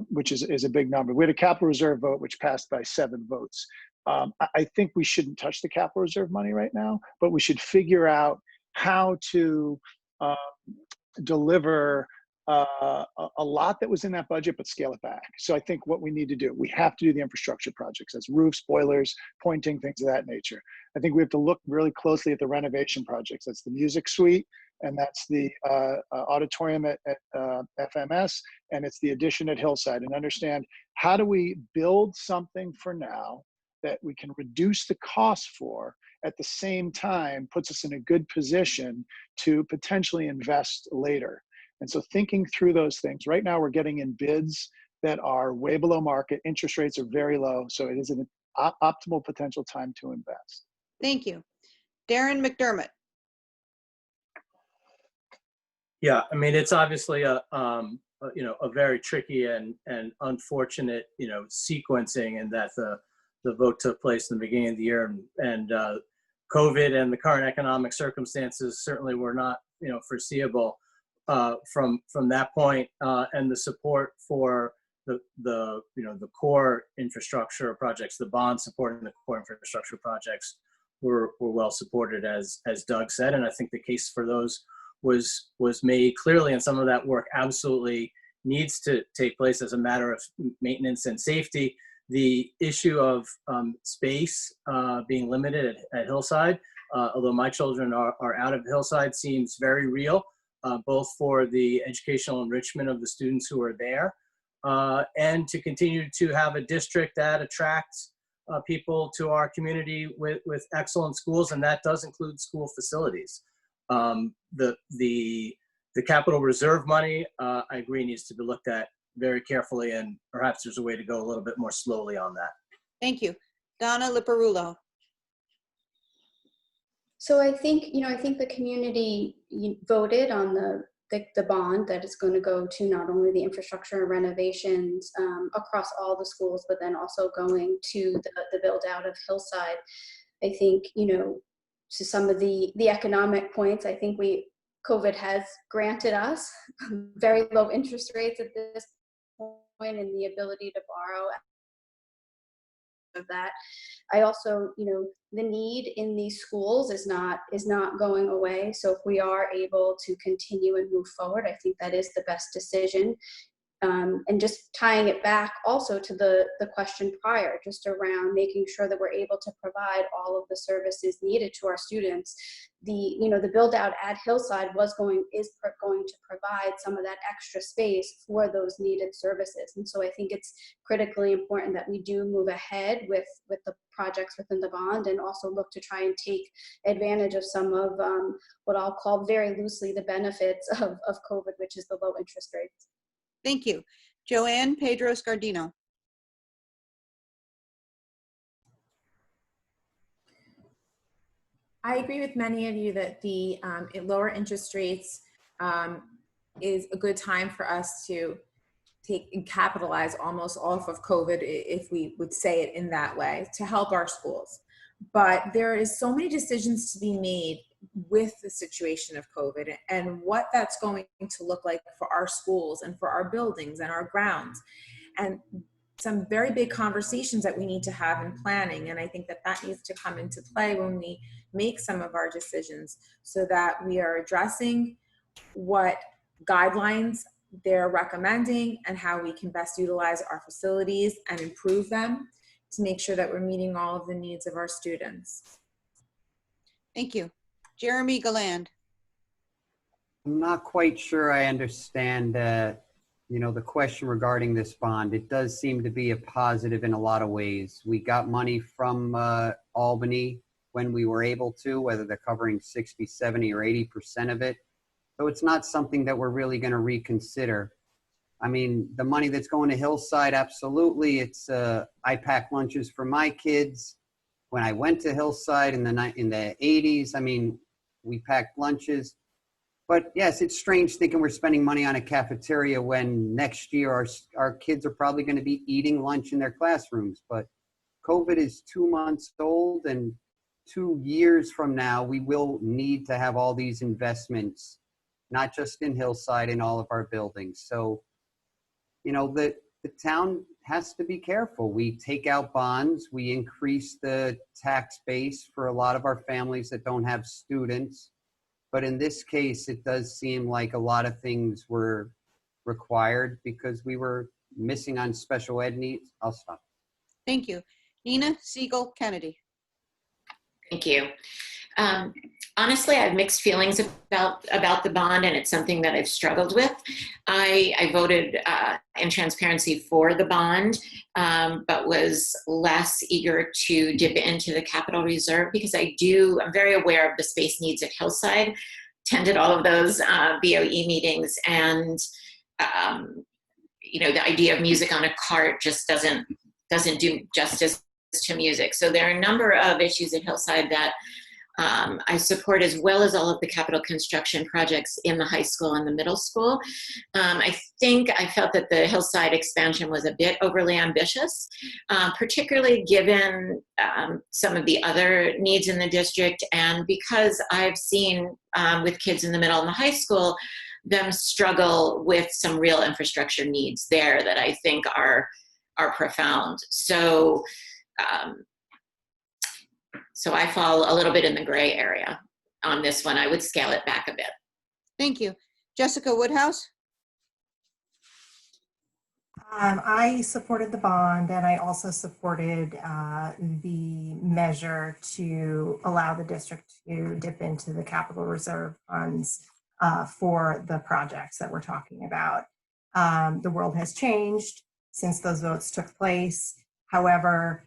which is a big number. We had a capital reserve vote, which passed by 7 votes. I think we shouldn't touch the capital reserve money right now, but we should figure out how to deliver a lot that was in that budget, but scale it back. So I think what we need to do, we have to do the infrastructure projects. That's roofs, boilers, pointing, things of that nature. I think we have to look really closely at the renovation projects. That's the music suite, and that's the auditorium at FMS, and it's the addition at Hillside, and understand how do we build something for now that we can reduce the cost for, at the same time puts us in a good position to potentially invest later. And so thinking through those things, right now we're getting in bids that are way below market. Interest rates are very low. So it is an optimal potential time to invest. Thank you. Darren McDermott. Yeah, I mean, it's obviously a very tricky and unfortunate, sequencing, and that the vote took place in the beginning of the year, and COVID and the current economic circumstances certainly were not, foreseeable from that point, and the support for the core infrastructure projects, the bond supporting the core infrastructure projects were well supported, as Doug said, and I think the case for those was made clearly, and some of that work absolutely needs to take place as a matter of maintenance and safety. The issue of space being limited at Hillside, although my children are out of Hillside, seems very real, both for the educational enrichment of the students who are there, and to continue to have a district that attracts people to our community with excellent schools, and that does include school facilities. The capital reserve money, I agree, needs to be looked at very carefully, and perhaps there's a way to go a little bit more slowly on that. Thank you. Donna Liparulo. So I think the community voted on the bond that is going to go to not only the infrastructure and renovations across all the schools, but then also going to the build out of Hillside. I think, to some of the economic points, I think COVID has granted us very low interest rates at this point, and the ability to borrow of that. I also, the need in these schools is not going away. So if we are able to continue and move forward, I think that is the best decision. And just tying it back also to the question prior, just around making sure that we're able to provide all of the services needed to our students. The build out at Hillside is going to provide some of that extra space for those needed services. And so I think it's critically important that we do move ahead with the projects within the bond, and also look to try and take advantage of some of what I'll call very loosely the benefits of COVID, which is the low interest rates. Thank you. Joanne Pedro Scardino. I agree with many of you that the lower interest rates is a good time for us to take and capitalize almost off of COVID, if we would say it in that way, to help our schools. But there is so many decisions to be made with the situation of COVID and what that's going to look like for our schools and for our buildings and our grounds, and some very big conversations that we need to have in planning. And I think that needs to come into play when we make some of our decisions, so that we are addressing what guidelines they're recommending and how we can best utilize our facilities and improve them to make sure that we're meeting all of the needs of our students. Thank you. Jeremy Galland. I'm not quite sure I understand, the question regarding this bond. It does seem to be a positive in a lot of ways. We got money from Albany when we were able to, whether they're covering 60, 70, or 80% of it. So it's not something that we're really going to reconsider. I mean, the money that's going to Hillside, absolutely. It's I pack lunches for my kids. When I went to Hillside in the 80s, I mean, we packed lunches. But yes, it's strange thinking we're spending money on a cafeteria when next year our kids are probably going to be eating lunch in their classrooms. But COVID is 2 months old, and years from now, we will need to have all these investments, not just in Hillside, in all of our buildings. So, you know, the town has to be careful. We take out bonds, we increase the tax base for a lot of our families that don't have students. But in this case, it does seem like a lot of things were required because we were missing on special ed needs. I'll stop. Thank you. Nina Siegel Kennedy. Thank you. Honestly, I have mixed feelings about the bond, and it's something that I've struggled with. I voted in transparency for the bond, but was less eager to dip into the capital reserve because I'm very aware of the space needs at Hillside, attended all of those BOE meetings, and you know, the idea of music on a cart just doesn't do justice to music. So there are a number of issues at Hillside that I support, as well as all of the capital construction projects in the high school and the middle school. I think I felt that the Hillside expansion was a bit overly ambitious, particularly given some of the other needs in the district, and because I've seen with kids in the middle and the high school, them struggle with some real infrastructure needs there that I think are profound. So I fall a little bit in the gray area on this one. I would scale it back a bit. Thank you. Jessica Woodhouse. I supported the bond, and I also supported the measure to allow the district to dip into the capital reserve funds for the projects that we're talking about. The world has changed since those votes took place. However,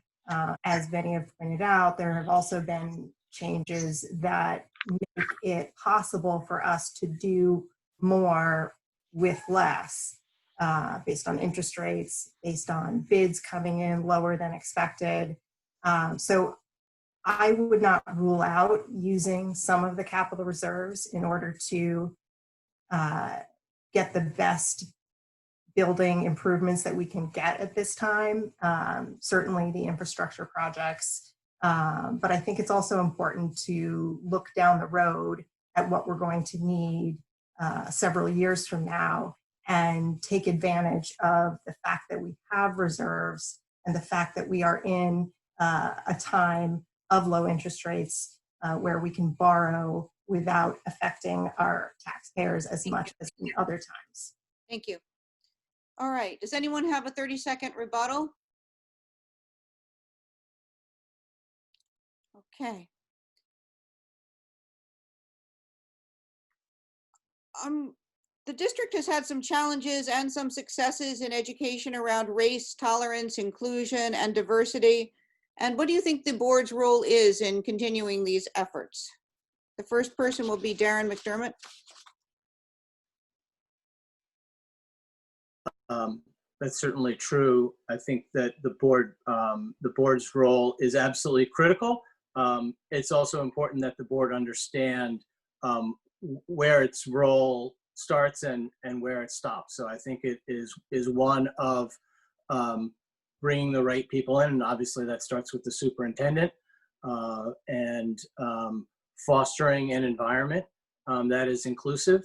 as many have pointed out, there have also been changes that make it possible for us to do more with less, based on interest rates, based on bids coming in lower than expected. So I would not rule out using some of the capital reserves in order to get the best building improvements that we can get at this time, certainly the infrastructure projects. But I think it's also important to look down the road at what we're going to need several years from now and take advantage of the fact that we have reserves and the fact that we are in a time of low interest rates where we can borrow without affecting our taxpayers as much as in other times. Thank you. All right. Does anyone have a 30-second rebuttal? Okay. The district has had some challenges and some successes in education around race, tolerance, inclusion, and diversity. And what do you think the board's role is in continuing these efforts? The first person will be Darren McDermott. That's certainly true. I think that the board's role is absolutely critical. It's also important that the board understand where its role starts and where it stops. So I think it is one of bringing the right people in, and obviously that starts with the superintendent, and fostering an environment that is inclusive,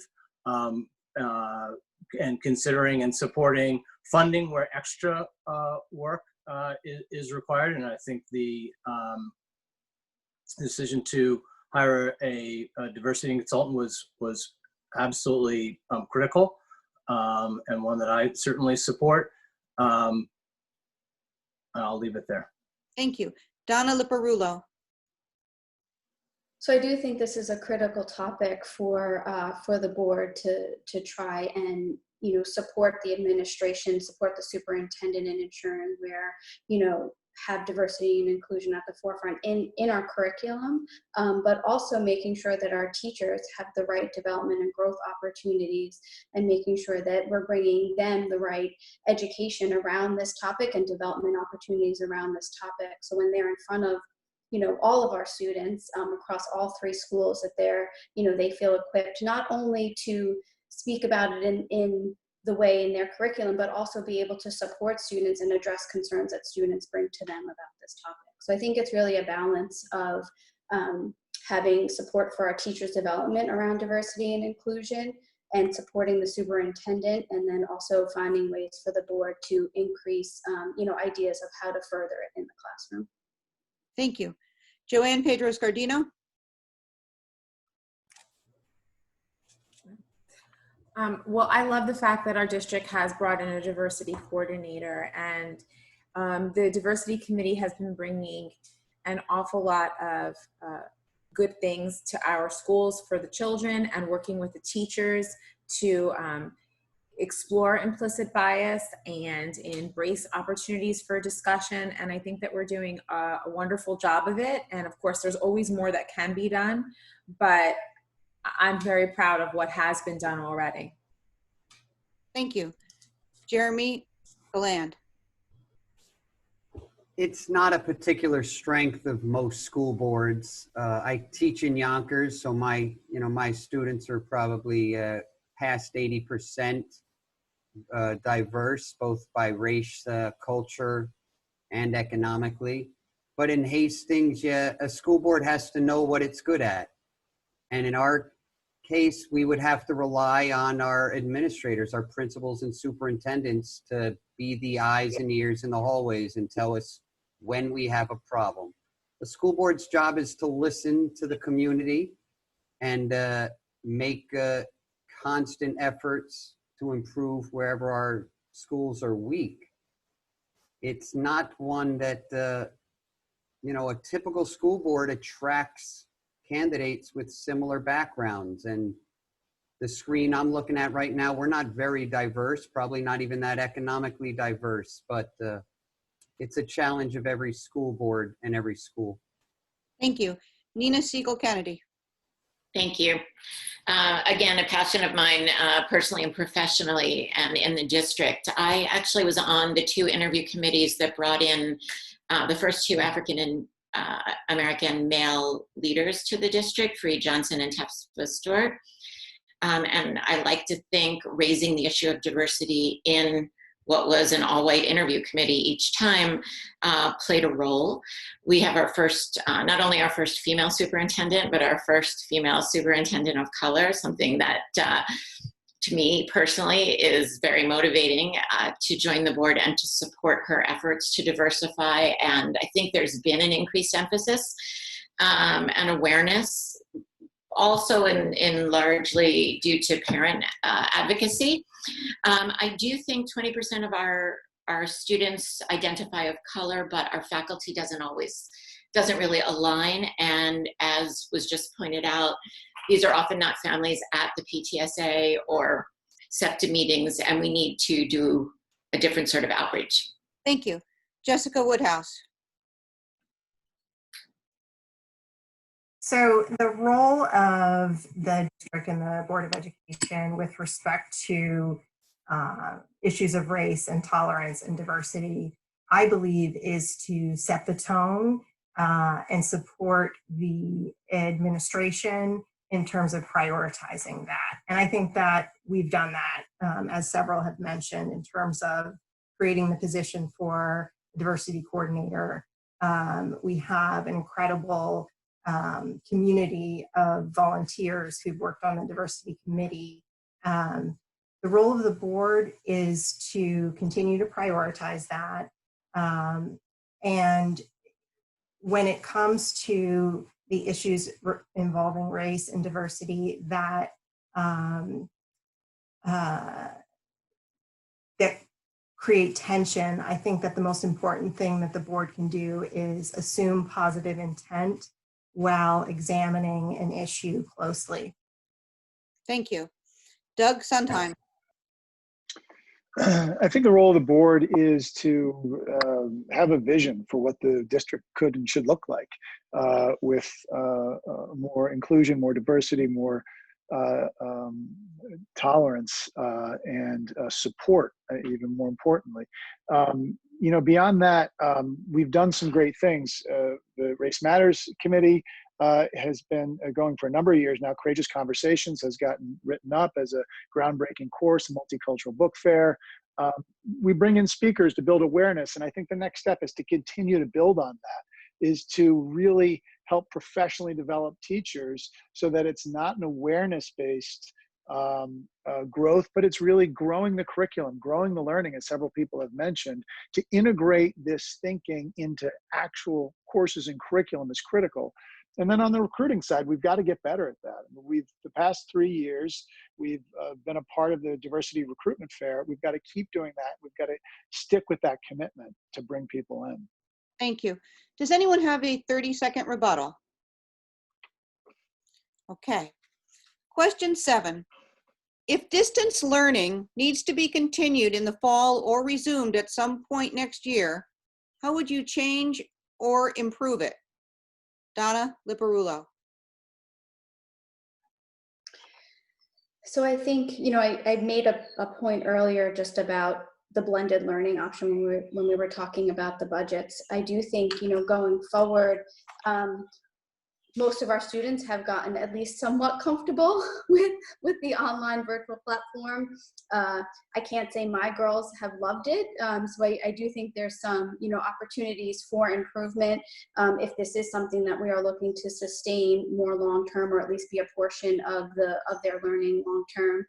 and considering and supporting funding where extra work is required. And I think the decision to hire a diversity consultant was absolutely critical, and one that I certainly support. I'll leave it there. Thank you. Donna Liparulo. So I do think this is a critical topic for the board to try and, you know, support the administration, support the superintendent in ensuring we're, you know, have diversity and inclusion at the forefront in our curriculum, but also making sure that our teachers have the right development and growth opportunities, and making sure that we're bringing them the right education around this topic and development opportunities around this topic. So when they're in front of, you know, all of our students across all three schools, that they're, you know, they feel equipped not only to speak about it in the way in their curriculum, but also be able to support students and address concerns that students bring to them about this topic. So I think it's really a balance of having support for our teachers' development around diversity and inclusion, and supporting the superintendent, and then also finding ways for the board to increase, ideas of how to further it in the classroom. Thank you. Joanne Pedro-Scardino. Well, I love the fact that our district has brought in a diversity coordinator, and the diversity committee has been bringing an awful lot of good things to our schools for the children, and working with the teachers to explore implicit bias and embrace opportunities for discussion. And I think that we're doing a wonderful job of it. And of course, there's always more that can be done, but I'm very proud of what has been done already. Thank you. Jeremy Galland. It's not a particular strength of most school boards. I teach in Yonkers, so my students are probably past 80% diverse, both by race, culture, and economically. But in Hastings, a school board has to know what it's good at. And in our case, we would have to rely on our administrators, our principals and superintendents, to be the eyes and ears in the hallways and tell us when we have a problem. The school board's job is to listen to the community and make constant efforts to improve wherever our schools are weak. It's not one that, a typical school board attracts candidates with similar backgrounds. And the screen I'm looking at right now, we're not very diverse, probably not even that economically diverse, but it's a challenge of every school board and every school. Thank you. Nina Siegel-Kennedy. Thank you. Again, a passion of mine personally and professionally and in the district. I actually was on the 2 interview committees that brought in the first 2 African and American male leaders to the district, Free Johnson and Tepspa Stewart. And I like to think raising the issue of diversity in what was an all-white interview committee each time played a role. We have our first, not only our first female superintendent, but our first female superintendent of color, something that to me personally is very motivating to join the board and to support her efforts to diversify. And I think there's been an increased emphasis and awareness, also in largely due to parent advocacy. I do think 20% of our students identify of color, but our faculty doesn't really align. And as was just pointed out, these are often not families at the PTSA or SEPTA meetings, and we need to do a different sort of outreach. Thank you. Jessica Woodhouse. So the role of the district and the Board of Education with respect to issues of race and tolerance and diversity, I believe, is to set the tone and support the administration in terms of prioritizing that. And I think that we've done that, as several have mentioned, in terms of creating the position for diversity coordinator. We have an incredible community of volunteers who've worked on the diversity committee. The role of the board is to continue to prioritize that. And when it comes to the issues involving race and diversity that that create tension, I think that the most important thing that the board can do is assume positive intent while examining an issue closely. Thank you. Doug Sondheim. I think the role of the board is to have a vision for what the district could and should look like, with more inclusion, more diversity, more tolerance, and support, even more importantly. Beyond that, we've done some great things. The Race Matters Committee has been going for a number of years now. Courageous Conversations has gotten written up as a groundbreaking course, a multicultural book fair. We bring in speakers to build awareness, and I think the next step is to continue to build on that, is to really help professionally develop teachers so that it's not an awareness-based growth, but it's really growing the curriculum, growing the learning, as several people have mentioned. To integrate this thinking into actual courses and curriculum is critical. And then on the recruiting side, we've got to get better at that. The past 3 years, we've been a part of the diversity recruitment fair. We've got to keep doing that. We've got to stick with that commitment to bring people in. Thank you. Does anyone have a 30-second rebuttal? Okay. Question 7. If distance learning needs to be continued in the fall or resumed at some point next year, how would you change or improve it? Donna Liparulo. So I think, I made a point earlier just about the blended learning option when we were talking about the budgets. I do think, going forward, most of our students have gotten at least somewhat comfortable with the online virtual platform. I can't say my girls have loved it. So I do think there's some, opportunities for improvement if this is something that we are looking to sustain more long-term, or at least be a portion of their learning long-term.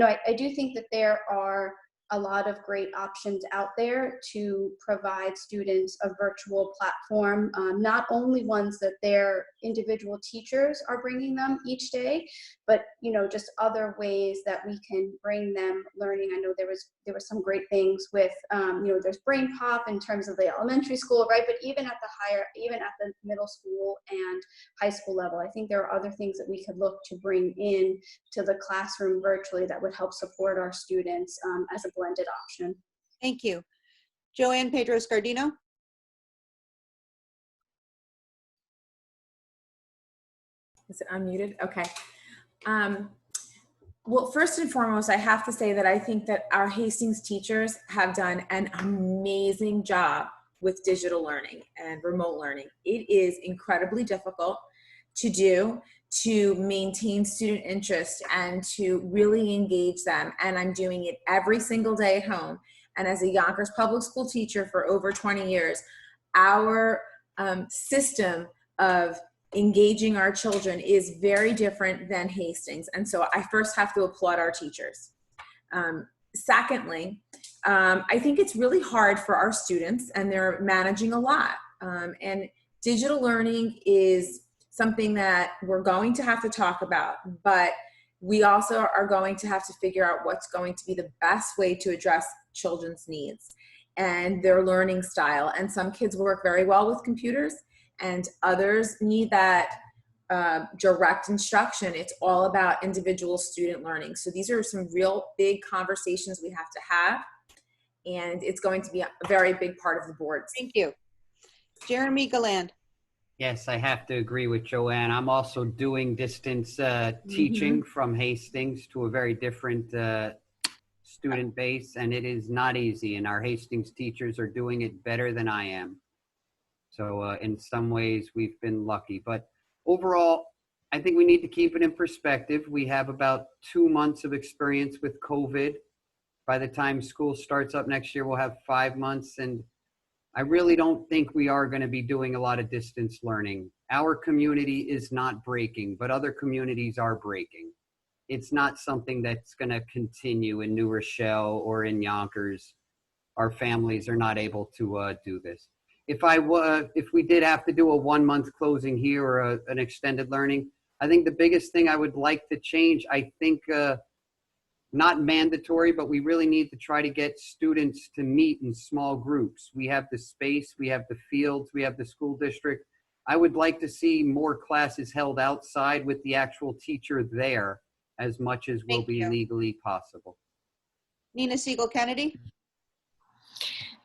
I do think that there are a lot of great options out there to provide students a virtual platform, not only ones that their individual teachers are bringing them each day, but just other ways that we can bring them learning. I know there was some great things with there's Brain Pop in terms of the elementary school, right? But even at the middle school and high school level, I think there are other things that we could look to bring in to the classroom virtually that would help support our students as a blended option. Thank you. Joanne Pedro-Scardino. Is it unmuted? Okay. Well, first and foremost, I have to say that I think that our Hastings teachers have done an amazing job with digital learning and remote learning. It is incredibly difficult to do, to maintain student interest and to really engage them. And I'm doing it every single day at home. And as a Yonkers public school teacher for over 20 years, our system of engaging our children is very different than Hastings. And so I first have to applaud our teachers. Secondly, I think it's really hard for our students, and they're managing a lot. And digital learning is something that we're going to have to talk about, but we also are going to have to figure out what's going to be the best way to address children's needs and their learning style. And some kids work very well with computers, and others need that direct instruction. It's all about individual student learning. So these are some real big conversations we have to have, and it's going to be a very big part of the boards. Thank you. Jeremy Galland. Yes, I have to agree with Joanne. I'm also doing distance teaching from Hastings to a very different student base, and it is not easy, and our Hastings teachers are doing it better than I am. So in some ways, we've been lucky. But overall, I think we need to keep it in perspective. We have about 2 months of experience with COVID. By the time school starts up next year, we'll have 5 months. And I really don't think we are going to be doing a lot of distance learning. Our community is not breaking, but other communities are breaking. It's not something that's going to continue in New Rochelle or in Yonkers. Our families are not able to do this. If we did have to do a 1 month closing here or an extended learning, I think the biggest thing I would like to change, I think not mandatory, but we really need to try to get students to meet in small groups. We have the space, we have the fields, we have the school district. I would like to see more classes held outside with the actual teacher there as much as will be legally possible. Nina Siegel Kennedy.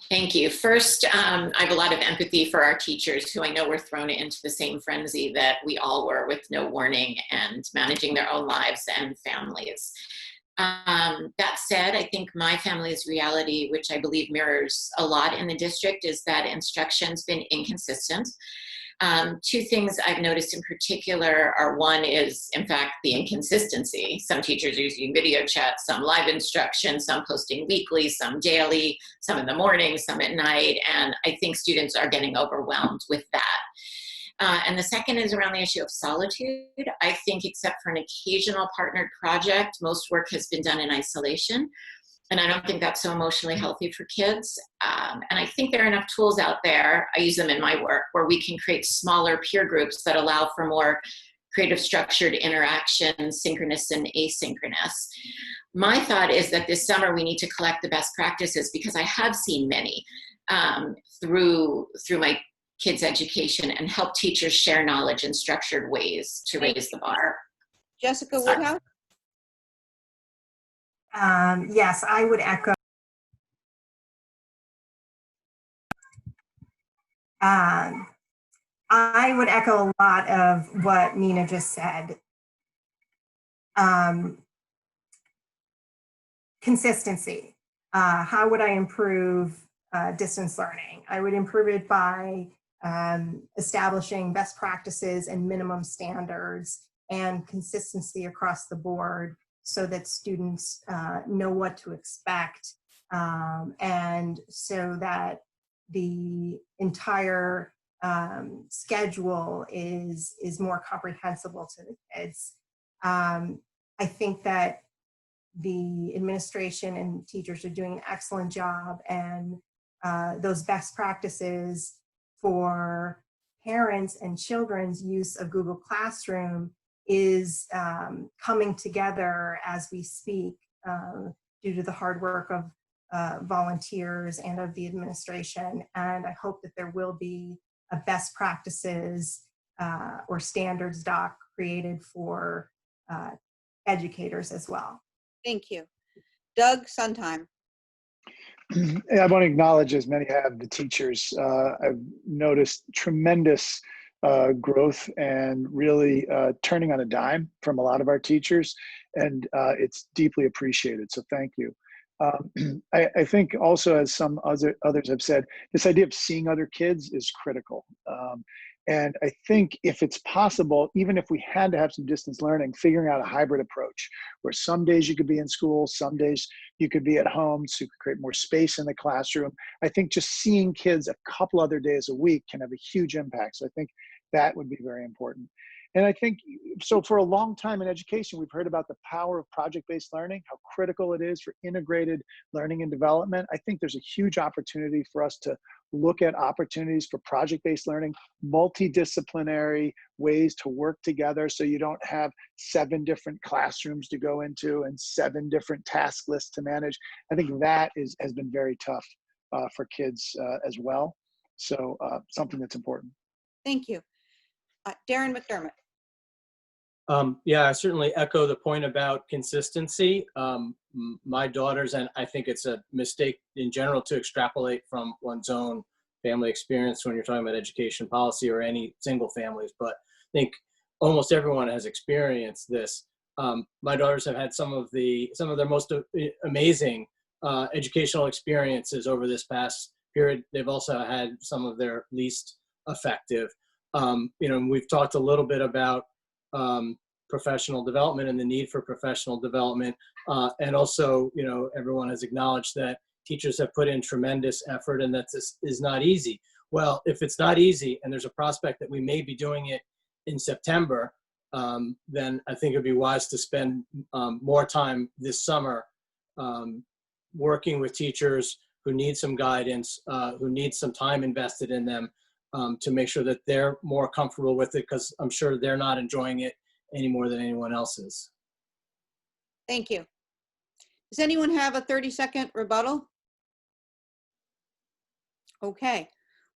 Thank you. First, I have a lot of empathy for our teachers who I know were thrown into the same frenzy that we all were with no warning and managing their own lives and families. That said, I think my family's reality, which I believe mirrors a lot in the district, is that instruction's been inconsistent. 2 things I've noticed in particular are, one is, in fact, the inconsistency. Some teachers are using video chat, some live instruction, some posting weekly, some daily, some in the morning, some at night, and I think students are getting overwhelmed with that. And the second is around the issue of solitude. I think except for an occasional partnered project, most work has been done in isolation. And I don't think that's so emotionally healthy for kids. And I think there are enough tools out there, I use them in my work, where we can create smaller peer groups that allow for more creative structured interaction, synchronous and asynchronous. My thought is that this summer we need to collect the best practices, because I have seen many through my kids' education, and help teachers share knowledge in structured ways to raise the bar. Jessica Sorry. Woodhouse? Yes, I would echo. I would echo a lot of what Nina just said. Consistency. How would I improve distance learning? I would improve it by establishing best practices and minimum standards and consistency across the board, so that students know what to expect, and so that the entire schedule is more comprehensible to the kids. I think that the administration and teachers are doing an excellent job, and those best practices for parents and children's use of Google Classroom is coming together as we speak, due to the hard work of volunteers and of the administration. And I hope that there will be a best practices or standards doc created for educators as well. Thank you. Doug Sondheim. I want to acknowledge, as many have, the teachers. I've noticed tremendous growth and really turning on a dime from a lot of our teachers, and it's deeply appreciated, so thank you. I think also, as some others have said, this idea of seeing other kids is critical. And I think if it's possible, even if we had to have some distance learning, figuring out a hybrid approach where some days you could be in school, some days you could be at home, so you could create more space in the classroom. I think just seeing kids a couple other days a week can have a huge impact. So I think that would be very important. And I think, so for a long time in education, we've heard about the power of project-based learning, how critical it is for integrated learning and development. I think there's a huge opportunity for us to look at opportunities for project-based learning, multidisciplinary ways to work together, so you don't have 7 different classrooms to go into and 7 different task lists to manage. I think that has been very tough for kids as well. So something that's important. Thank you. Darren McDermott. Yeah, I certainly echo the point about consistency. My daughters, and I think it's a mistake in general to extrapolate from one's own family experience when you're talking about education policy or any single families, but I think almost everyone has experienced this. My daughters have had some of their most amazing educational experiences over this past period. They've also had some of their least effective. We've talked a little bit about professional development and the need for professional development. And also, everyone has acknowledged that teachers have put in tremendous effort, and that this is not easy. Well, if it's not easy and there's a prospect that we may be doing it in September, then I think it'd be wise to spend more time this summer working with teachers who need some guidance, who need some time invested in them, to make sure that they're more comfortable with it, because I'm sure they're not enjoying it any more than anyone else is. Thank you. Does anyone have a 30-second rebuttal? Okay.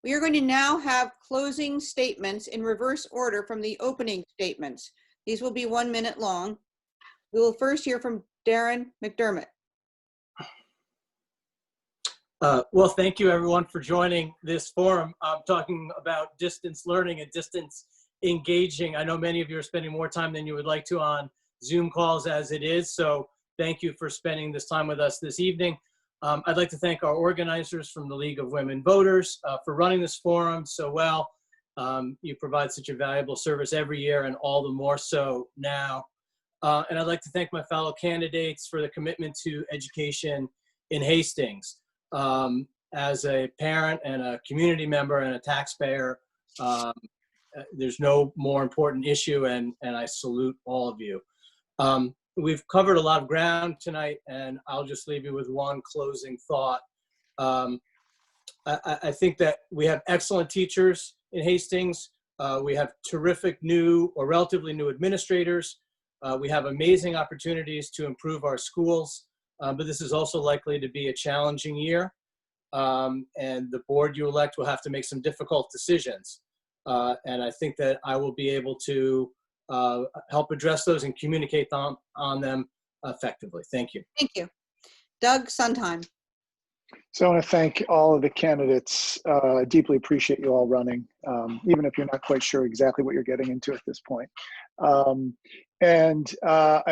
We are going to now have closing statements in reverse order from the opening statements. These will be 1 minute long. We will first hear from Darren McDermott. Well, thank you everyone for joining this forum. Talking about distance learning and distance engaging. I know many of you are spending more time than you would like to on Zoom calls as it is, so thank you for spending this time with us this evening. I'd like to thank our organizers from the League of Women Voters for running this forum so well. You provide such a valuable service every year, and all the more so now. And I'd like to thank my fellow candidates for the commitment to education in Hastings. As a parent and a community member and a taxpayer, there's no more important issue, and I salute all of you. We've covered a lot of ground tonight, and I'll just leave you with one closing thought. I think that we have excellent teachers in Hastings. We have terrific new or relatively new administrators. We have amazing opportunities to improve our schools, but this is also likely to be a challenging year. And the board you elect will have to make some difficult decisions. And I think that I will be able to help address those and communicate on them effectively. Thank you. Thank you. Doug Sondheim. So I want to thank all of the candidates. I deeply appreciate you all running, even if you're not quite sure exactly what you're getting into at this point. I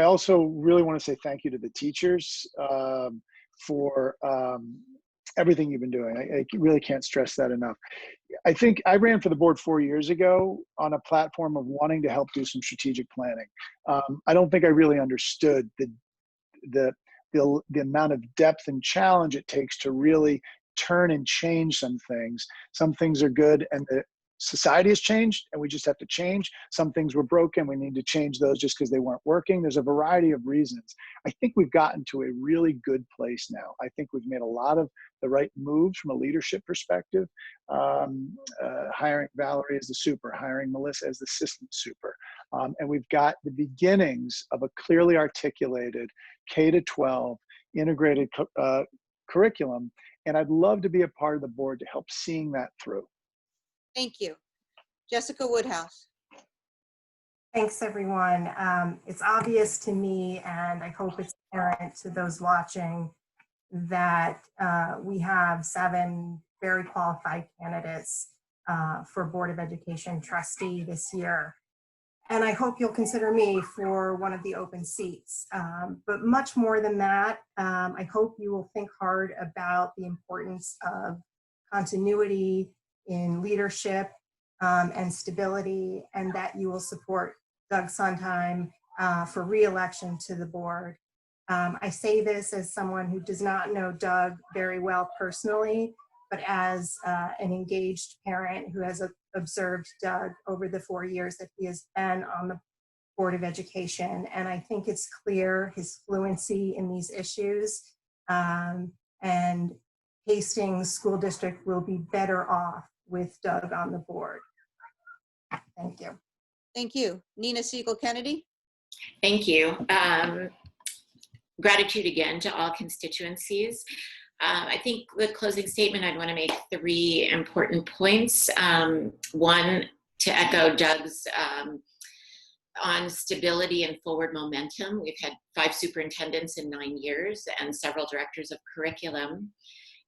also really want to say thank you to the teachers for everything you've been doing. I really can't stress that enough. I think I ran for the board 4 years ago on a platform of wanting to help do some strategic planning. I don't think I really understood the amount of depth and challenge it takes to really turn and change some things. Some things are good and the society has changed and we just have to change. Some things were broken. We need to change those just because they weren't working. There's a variety of reasons. I think we've gotten to a really good place now. I think we've made a lot of the right moves from a leadership perspective. Hiring Valerie as the super, hiring Melissa as the assistant super. And we've got the beginnings of a clearly articulated K-12 integrated curriculum. And I'd love to be a part of the board to help seeing that through. Thank you. Jessica Woodhouse. Thanks, everyone. It's obvious to me, and I hope it's apparent to those watching, that we have 7 very qualified candidates for Board of Education trustee this year. And I hope you'll consider me for one of the open seats. But much more than that, I hope you will think hard about the importance of continuity in leadership and stability, and that you will support Doug Sondheim for re-election to the board. I say this as someone who does not know Doug very well personally, but as an engaged parent who has observed Doug over the 4 years that he has been on the Board of Education. And I think it's clear his fluency in these issues, and Hastings School District will be better off with Doug on the board. Thank you. Thank you. Nina Siegel Kennedy. Thank you. Gratitude again to all constituencies. I think the closing statement, I'd want to make 3 important points. One, to echo Doug's on stability and forward momentum. We've had 5 superintendents in 9 years and several directors of curriculum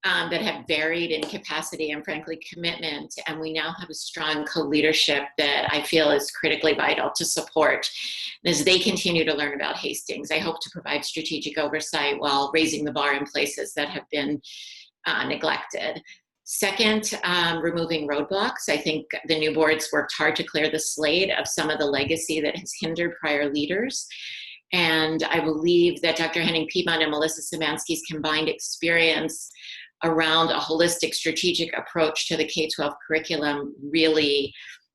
that have varied in capacity and frankly commitment. And we now have a strong co-leadership that I feel is critically vital to support. And as they continue to learn about Hastings, I hope to provide strategic oversight while raising the bar in places that have been neglected. Second, removing roadblocks. I think the new board's worked hard to clear the slate of some of the legacy that has hindered prior leaders. And I believe that Dr. Henning Piedmont and Melissa Szymanski's combined experience around a holistic strategic approach to the K-12 curriculum really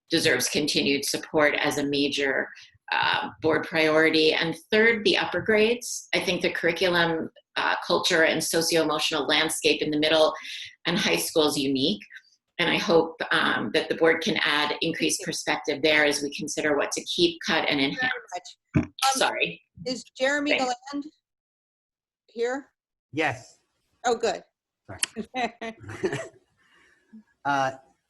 deserves continued support as a major board priority. And third, the upper grades. I think the curriculum, culture, and socio-emotional landscape in the middle and high school is unique. And I hope that the board can add increased perspective there as we consider what to keep, cut, and enhance. Sorry. Is Jeremy Galand here? Yes. Oh, good.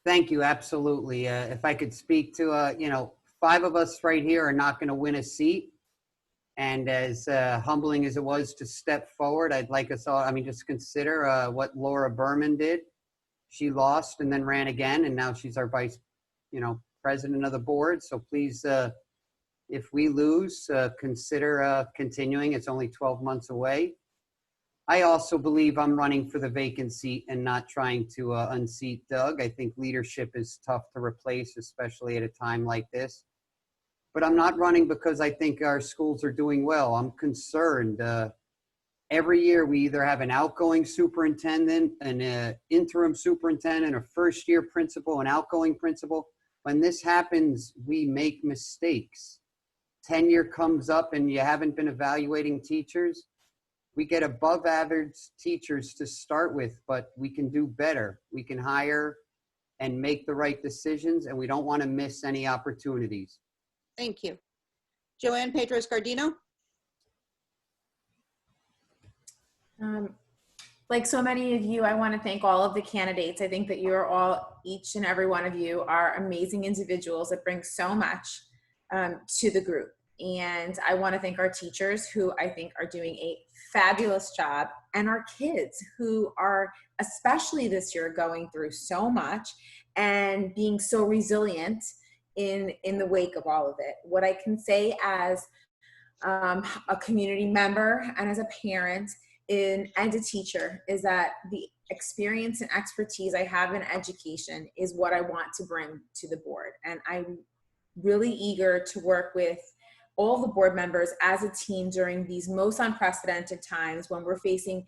Thank you. Absolutely. If I could speak to, 5 of us right here are not going to win a seat. And as humbling as it was to step forward, I'd like us all, just consider what Laura Berman did. She lost and then ran again, and now she's our vice, president of the board. So please, if we lose, consider continuing. It's only 12 months away. I also believe I'm running for the vacant seat and not trying to unseat Doug. I think leadership is tough to replace, especially at a time like this. But I'm not running because I think our schools are doing well. I'm concerned. Every year we either have an outgoing superintendent, an interim superintendent, a first-year principal, an outgoing principal. when this happens, we make mistakes. Tenure comes up and you haven't been evaluating teachers. We get above average teachers to start with, but we can do better. We can hire and make the right decisions, and we don't want to miss any opportunities. Thank you. Joanne Pedros-Gardino? Like so many of you, I want to thank all of the candidates. I think that you are all, each and every one of you are amazing individuals that bring so much to the group. And I want to thank our teachers who I think are doing a fabulous job, and our kids who are, especially this year, going through so much and being so resilient in the wake of all of it. What I can say as a community member and as a parent and a teacher is that the experience and expertise I have in education is what I want to bring to the board. And I'm really eager to work with all the board members as a team during these most unprecedented times when we're facing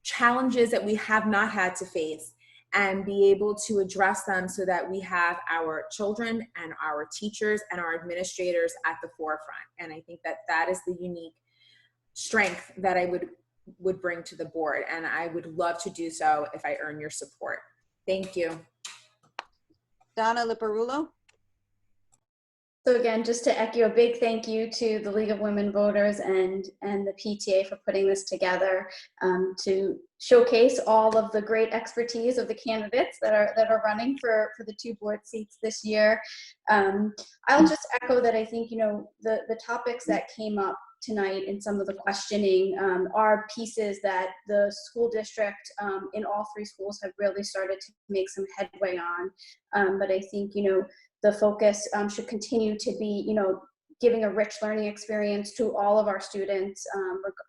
challenges that we have not had to face, and be able to address them so that we have our children and our teachers and our administrators at the forefront. And I think that that is the unique strength that I would bring to the board, and I would love to do so if I earn your support. Thank you. Donna Liparulo? So again, just to echo a big thank you to the League of Women Voters and the PTA for putting this together to showcase all of the great expertise of the candidates that are running for the 2 board seats this year. I'll just echo that I think, you know, the topics that came up tonight in some of the questioning are pieces that the school district in all 3 schools have really started to make some headway on. But I think, you know, the focus should continue to be, you know, giving a rich learning experience to all of our students,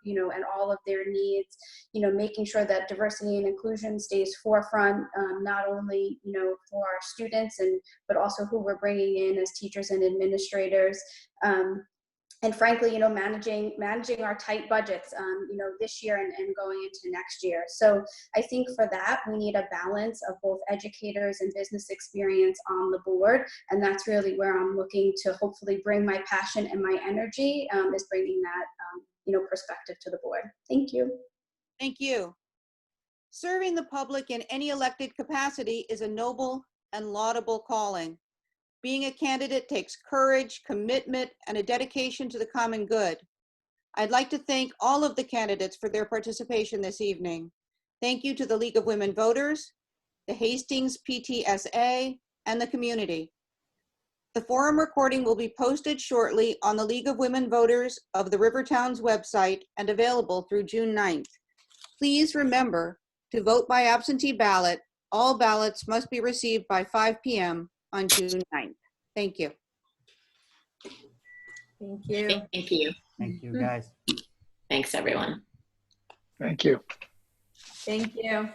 you know, and all of their needs, you know, making sure that diversity and inclusion stays forefront, not only, you know, for our students but also who we're bringing in as teachers and administrators. And frankly, you know, managing our tight budgets, you know, this year and going into next year. So I think for that, we need a balance of both educators and business experience on the board. And that's really where I'm looking to hopefully bring my passion and my energy, is bringing that, you know, perspective to the board. Thank you. Thank you. Serving the public in any elected capacity is a noble and laudable calling. Being a candidate takes courage, commitment, and a dedication to the common good. I'd like to thank all of the candidates for their participation this evening. Thank you to the League of Women Voters, the Hastings PTSA, and the community. The forum recording will be posted shortly on the League of Women Voters of the Rivertowns website and available through June 9th. Please remember to vote by absentee ballot. All ballots must be received by 5 p.m. on June 9th. Thank you. Thank you. Thank you. Thank you, guys. Thanks, everyone. Thank you. Thank you.